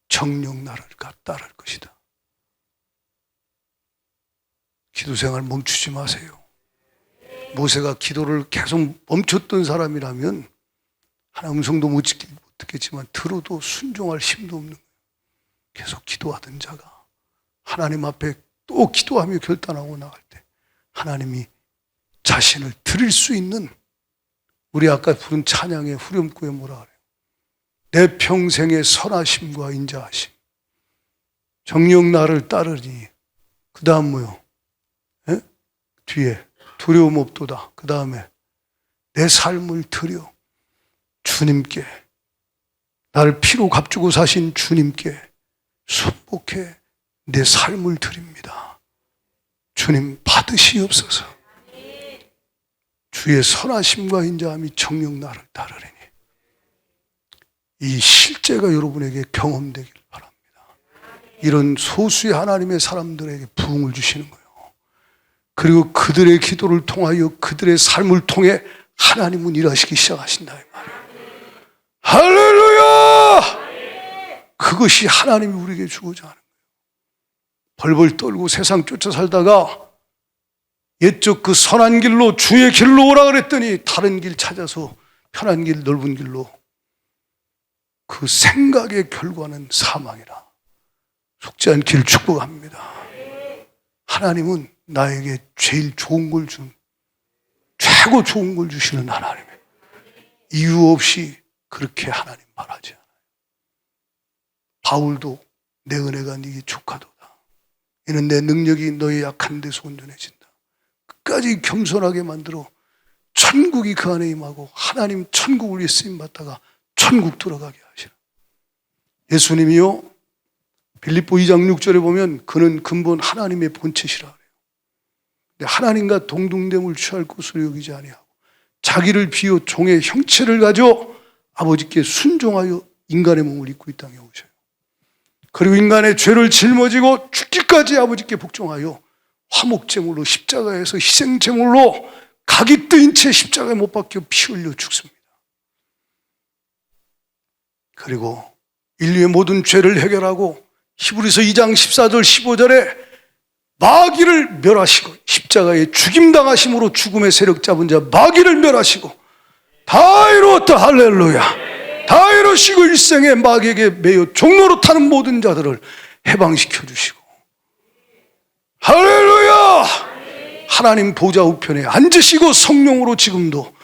정녕 나를 따를 것이다. 기도 생활 멈추지 마세요. 모세가 기도를 계속 멈췄던 사람이라면 하나 음성도 못 듣겠지만 들어도 순종할 힘도 없는 거예요. 계속 기도하던 자가 하나님 앞에 또 기도하며 결단하고 나갈 때 하나님이 자신을 드릴 수 있는, 우리 아까 부른 찬양의 후렴구에 뭐라 그래요? 내 평생의 선하심과 인자하심, 정녕 나를 따르니, 그 다음 뭐요? 에? 뒤에 두려움 없도다. 그 다음에 내 삶을 드려 주님께, 나를 피로 값주고 사신 주님께 순복해 내 삶을 드립니다. 주님 받으시옵소서. 주의 선하심과 인자함이 정녕 나를 따르리니, 이 실제가 여러분에게 경험되길 바랍니다. 이런 소수의 하나님의 사람들에게 부흥을 주시는 거예요. 그리고 그들의 기도를 통하여 그들의 삶을 통해 하나님은 일하시기 시작하신다 이 말이에요. 할렐루야! 그것이 하나님이 우리에게 주고자 하는 거예요. 벌벌 떨고 세상 쫓아 살다가 옛적 그 선한 길로 주의 길로 오라 그랬더니 다른 길 찾아서 편한 길, 넓은 길로 그 생각의 결과는 사망이라. 속지 않기를 축복합니다. 하나님은 나에게 제일 좋은 걸 준, 최고 좋은 걸 주시는 하나님이에요. 이유 없이 그렇게 하나님 말하지 않아요. 바울도 내 은혜가 네게 족하도다. 이는 내 능력이 너의 약한 데서 온전해진다. 끝까지 겸손하게 만들어 천국이 그 안에 임하고 하나님 천국을 위해 쓰임받다가 천국 들어가게 하시라. 예수님이요, 빌립보 2장 6절에 보면 그는 근본 하나님의 본체시라 그래요. 근데 하나님과 동등됨을 취할 것으로 여기지 아니하고 자기를 비워 종의 형체를 가져 아버지께 순종하여 인간의 몸을 입고 이 땅에 오셔요. 그리고 인간의 죄를 짊어지고 죽기까지 아버지께 복종하여 화목제물로 십자가에서 희생제물로 각이 뜨인 채 십자가에 못 박혀 피 흘려 죽습니다. 그리고 인류의 모든 죄를 해결하고 히브리서 2장 14절 15절에 마귀를 멸하시고 십자가에 죽임당하심으로 죽음의 세력 잡은 자 마귀를 멸하시고 다 이루었다. 할렐루야. 다 이루시고 일생에 마귀에게 매여 종로로 타는 모든 자들을 해방시켜 주시고 할렐루야. 하나님 보좌 우편에 앉으시고 성령으로 지금도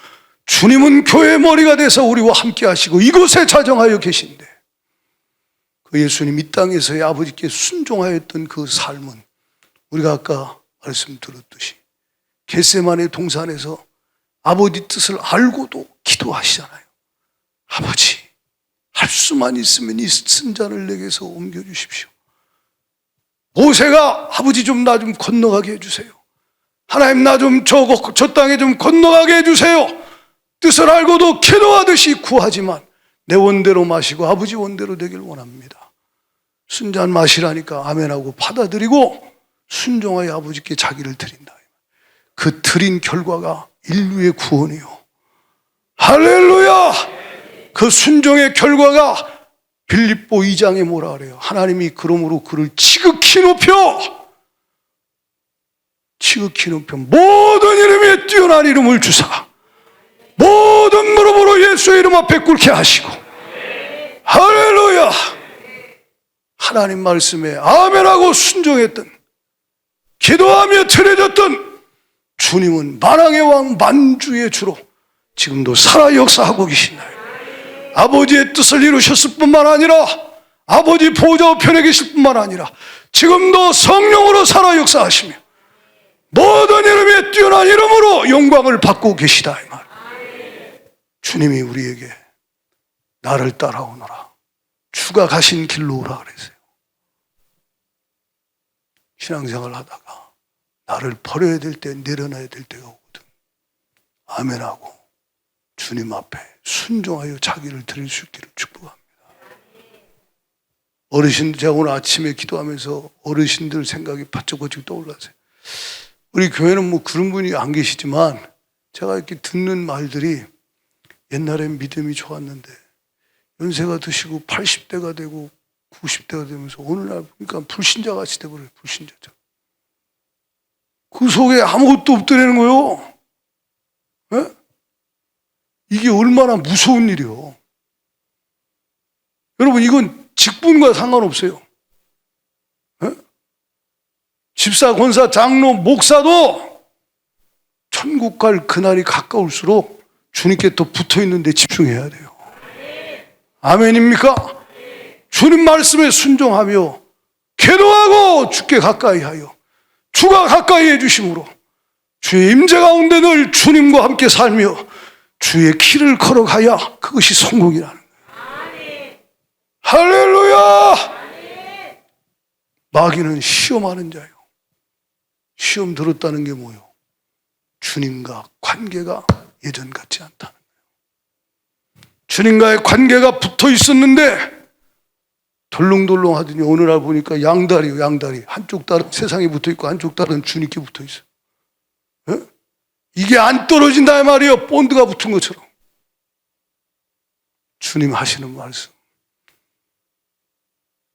주님은 교회의 머리가 돼서 우리와 함께 하시고 이곳에 자정하여 계신데 그 예수님 이 땅에서의 아버지께 순종하였던 그 삶은 우리가 아까 말씀드렸듯이 겟세마네 동산에서 아버지 뜻을 알고도 기도하시잖아요. 아버지, 할 수만 있으면 이 쓴 잔을 내게서 옮겨주십시오. 모세가 아버지 좀 나 좀 건너가게 해주세요. 하나님 나 좀 저 땅에 좀 건너가게 해주세요. 뜻을 알고도 기도하듯이 구하지만 내 원대로 마시고 아버지 원대로 되길 원합니다. 순잔 마시라니까 아멘하고 받아들이고 순종하여 아버지께 자기를 드린다. 그 드린 결과가 인류의 구원이요. 할렐루야. 그 순종의 결과가 빌립보 2장에 뭐라 그래요? 하나님이 그러므로 그를 지극히 높여 모든 이름에 뛰어난 이름을 주사 모든 무릎으로 예수의 이름 앞에 꿇게 하시고 할렐루야. 하나님 말씀에 아멘하고 순종했던 기도하며 틀어졌던 주님은 만왕의 왕 만주의 주로 지금도 살아 역사하고 계시나요? 아버지의 뜻을 이루셨을 뿐만 아니라 아버지 보좌 우편에 계실 뿐만 아니라 지금도 성령으로 살아 역사하시며 모든 이름에 뛰어난 이름으로 영광을 받고 계시다 이 말. 주님이 우리에게 나를 따라오너라 주가 가신 길로 오라 그랬어요. 신앙생활 하다가 나를 버려야 될 때 내려놔야 될 때가 오거든. 아멘하고 주님 앞에 순종하여 자기를 드릴 수 있기를 축복합니다. 어르신들, 제가 오늘 아침에 기도하면서 어르신들 생각이 바짝바짝 떠올랐어요. 우리 교회는 뭐 그런 분이 안 계시지만 제가 이렇게 듣는 말들이 옛날엔 믿음이 좋았는데 연세가 드시고 80대가 되고 90대가 되면서 어느 날 보니까 불신자 같이 돼버려요. 불신자죠. 그 속에 아무것도 없더라는 거예요. 네? 이게 얼마나 무서운 일이요. 여러분 이건 직분과 상관없어요. 네? 집사, 권사, 장로, 목사도 천국 갈 그날이 가까울수록 주님께 더 붙어있는 데 집중해야 돼요. 아멘입니까? 주님 말씀에 순종하며 기도하고 주께 가까이 하여 주가 가까이 해주심으로 주의 임재 가운데 늘 주님과 함께 살며 주의 길을 걸어가야 그것이 성공이라는 거예요. 할렐루야. 마귀는 시험하는 자요. 시험 들었다는 게 뭐예요? 주님과 관계가 예전 같지 않다는 거예요. 주님과의 관계가 붙어 있었는데 덜렁덜렁 하더니 어느 날 보니까 양다리요, 양다리. 한쪽 다리는 세상에 붙어 있고 한쪽 다리는 주님께 붙어 있어요. 네? 이게 안 떨어진다 이 말이에요. 본드가 붙은 것처럼. 주님 하시는 말씀.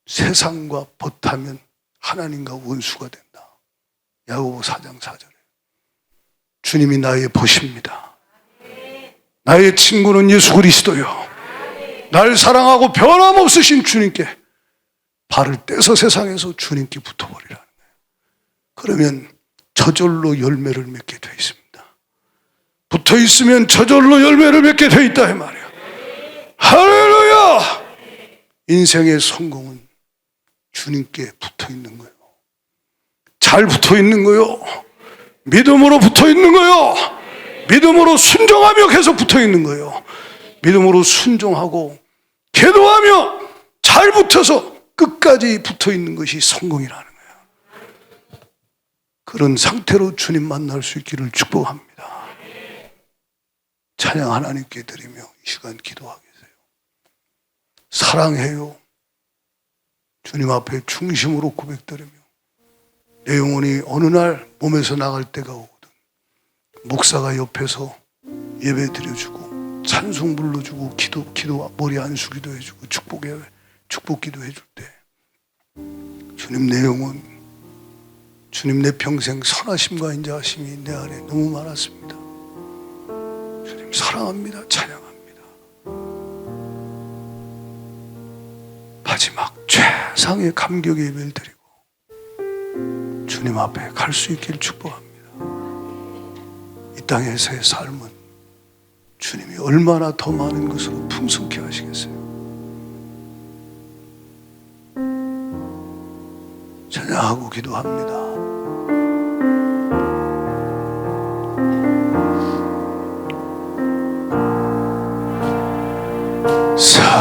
세상과 벗하면 하나님과 원수가 된다. 야고보 4장 4절에. 주님이 나의 벗입니다. 나의 친구는 예수 그리스도요. 날 사랑하고 변함없으신 주님께 발을 떼서 세상에서 주님께 붙어버리라는 거예요. 그러면 저절로 열매를 맺게 돼 있습니다. 붙어 있으면 저절로 열매를 맺게 돼 있다 이 말이에요. 할렐루야! 인생의 성공은 주님께 붙어 있는 거예요. 잘 붙어 있는 거예요. 믿음으로 붙어 있는 거예요. 믿음으로 순종하며 계속 붙어 있는 거예요. 믿음으로 순종하고 기도하며 잘 붙어서 끝까지 붙어 있는 것이 성공이라는 거예요. 그런 상태로 주님 만날 수 있기를 축복합니다. 찬양 하나님께 드리며 이 시간 기도하겠어요. 사랑해요. 주님 앞에 중심으로 고백드리며 내 영혼이 어느 날 몸에서 나갈 때가 오거든 목사가 옆에서 예배 드려주고 찬송 불러주고 기도 머리 안 숙이도 해주고 축복기도 해줄 때 주님 내 영혼 주님 내 평생 선하심과 인자하심이 내 안에 너무 많았습니다. 주님 사랑합니다. 찬양합니다. 마지막 최상의 감격의 예배를 드리고 주님 앞에 갈 수 있길 축복합니다. 이 땅에서의 삶은 주님이 얼마나 더 많은 것으로 풍성케 하시겠어요. 찬양하고 기도합니다.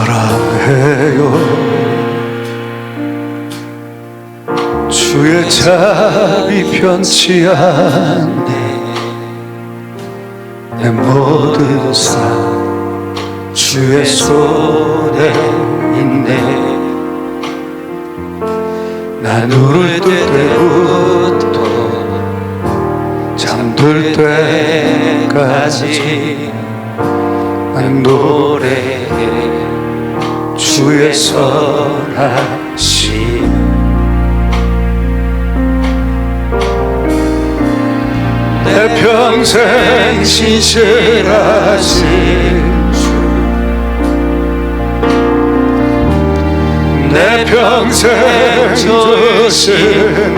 사랑해요. 주의 자비 편치 않네. 내 모든 삶 주의 손에 있네. 나 누울 때부터 잠들 때까지 난 노래해 주의 선하심. 내 평생 신실하신 주, 내 평생 주신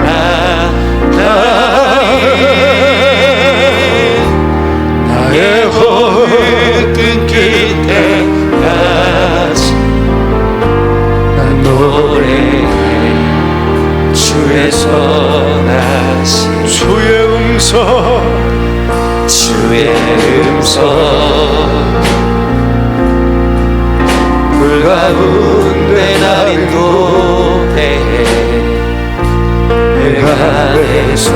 나의 호흡 끊길 때까지 난 노래해 주의 선하심. 주의 음성 불 가운데 나를 노래해 내 안에서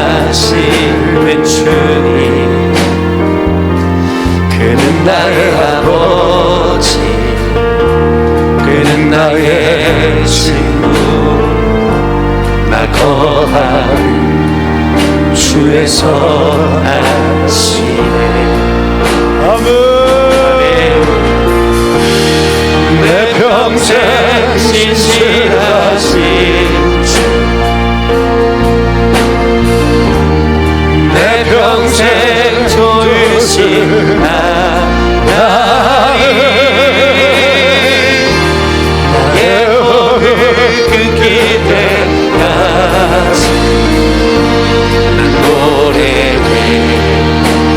안위하시는 주님. 그는 나의 아버지 그는 나의 친구 나 거하리 주의 선하심에. 아멘. 내 평생 신실하신 주, 내 평생 좋으신 나의 호흡 끊길 때까지 노래해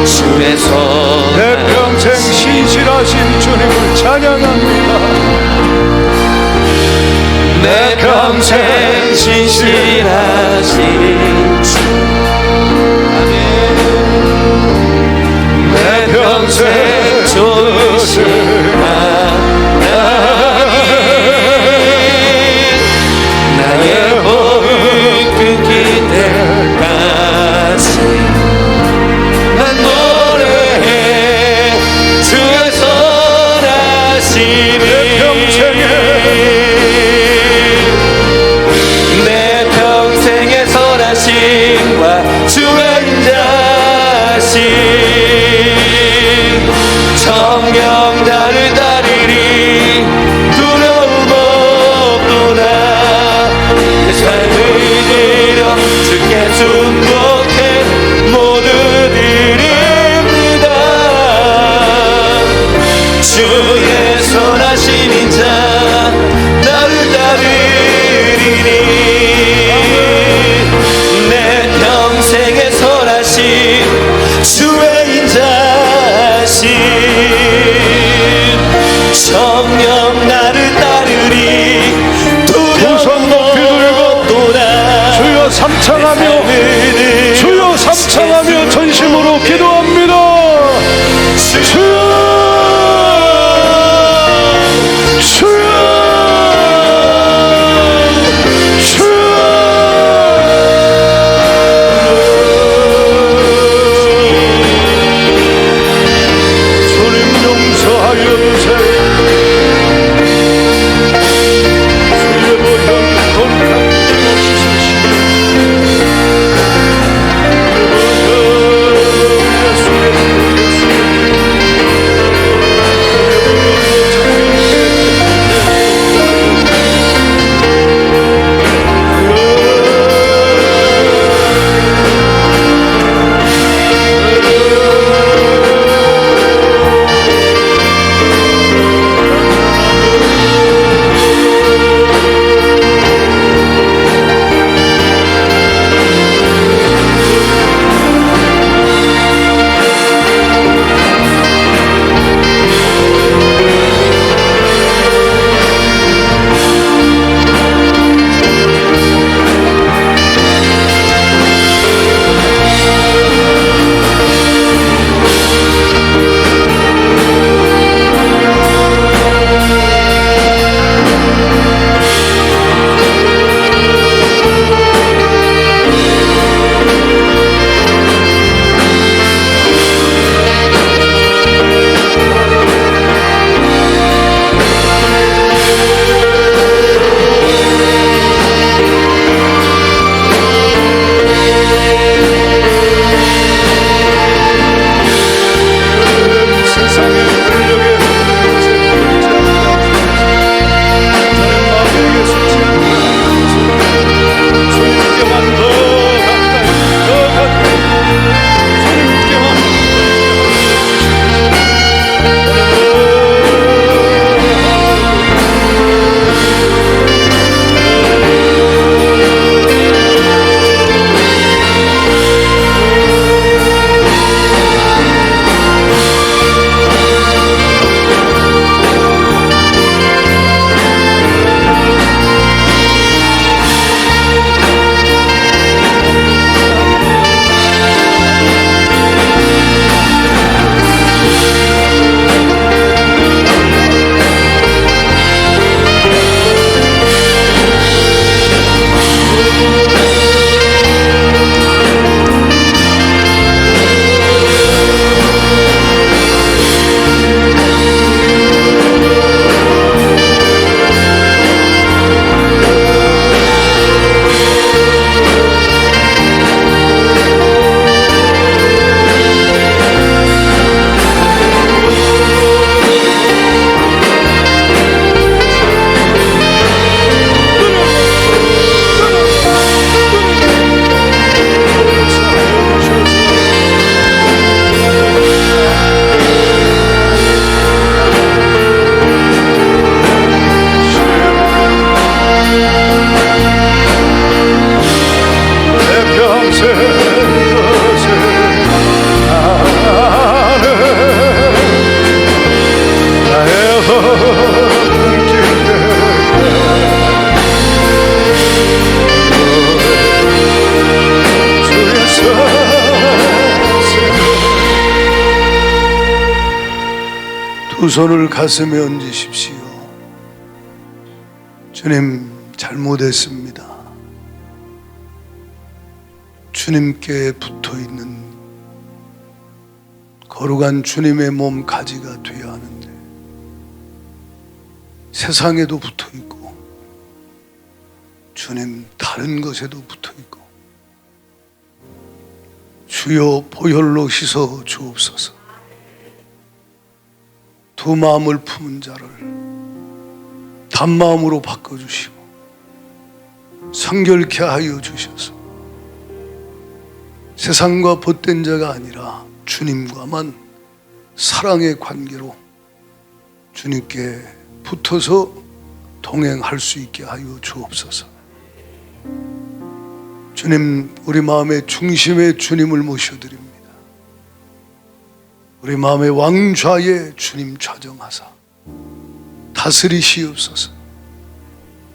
주의 선. 내 평생 신실하신 주님을 찬양합니다. 내 평생 신실하신 주, 내 평생 좋으신 나의 호흡 끊길 때까지 난 노래해 주의 선하심을. 내 평생의 선하심 영영 나를 따르리. 두 손 높이 들고 두려워도다. 주여 삼창하며 주여 삼창하며 전심으로 기도합니다. 주여 두 손을 가슴에 얹으십시오. 주님, 잘못했습니다. 주님께 붙어있는 거룩한 주님의 몸 가지가 되어야 하는데 세상에도 붙어있고 주님 다른 것에도 붙어있고 주여 보혈로 씻어 주옵소서. 두 마음을 품은 자를 단마음으로 바꿔주시고 성결케 하여 주셔서 세상과 벗된 자가 아니라 주님과만 사랑의 관계로 주님께 붙어서 동행할 수 있게 하여 주옵소서. 주님, 우리 마음의 중심에 주님을 모셔드립니다. 우리 마음의 왕좌에 주님 좌정하사 다스리시옵소서.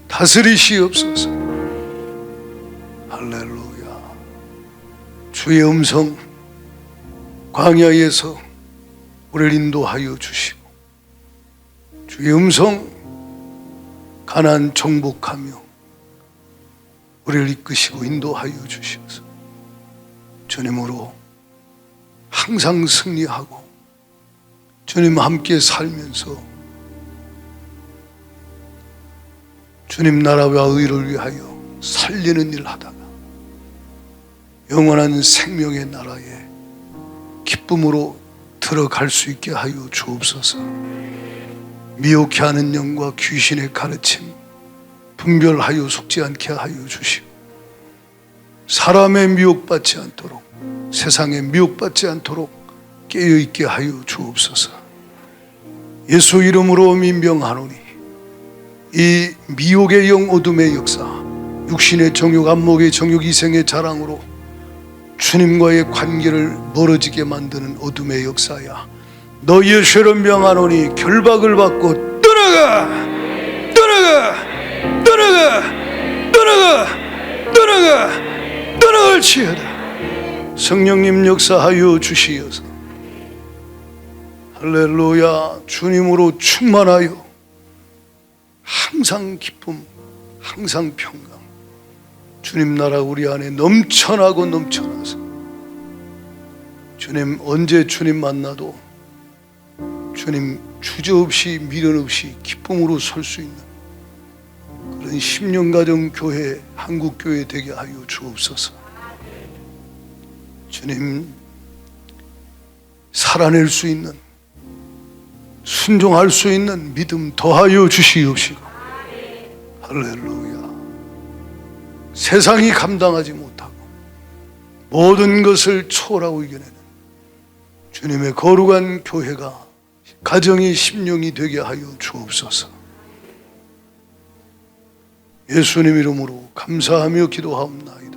다스리시옵소서. 할렐루야. 주의 음성 광야에서 우리를 인도하여 주시고, 주의 음성 가나안 정복하며 우리를 이끄시고 인도하여 주시옵소서. 주님으로 항상 승리하고 주님 함께 살면서 주님 나라와 의를 위하여 살리는 일 하다가 영원한 생명의 나라에 기쁨으로 들어갈 수 있게 하여 주옵소서. 미혹해 하는 영과 귀신의 가르침 분별하여 속지 않게 하여 주시고, 사람의 미혹받지 않도록, 세상에 미혹받지 않도록 깨어있게 하여 주옵소서. 예수 이름으로 민명하노니 이 미혹의 영, 어둠의 역사, 육신의 정욕, 안목의 정욕, 이생의 자랑으로 주님과의 관계를 멀어지게 만드는 어둠의 역사야, 너 예수로 명하노니 결박을 받고 떠나가, 떠나가, 떠나가, 떠나가, 떠나가, 떠나갈지어다. 성령님 역사하여 주시어서 할렐루야. 주님으로 충만하여 항상 기쁨, 항상 평강, 주님 나라 우리 안에 넘쳐나고 넘쳐나서 주님 언제 주님 만나도 주님 주저없이 미련 없이 기쁨으로 설 수 있는 그런 10년 가정 교회, 한국교회 되게 하여 주옵소서. 주님 살아낼 수 있는, 순종할 수 있는 믿음 더하여 주시옵시고, 할렐루야. 세상이 감당하지 못하고 모든 것을 초월하고 이겨내는 주님의 거룩한 교회가, 가정이 심령이 되게 하여 주옵소서. 예수님 이름으로 감사하며 기도하옵나이다.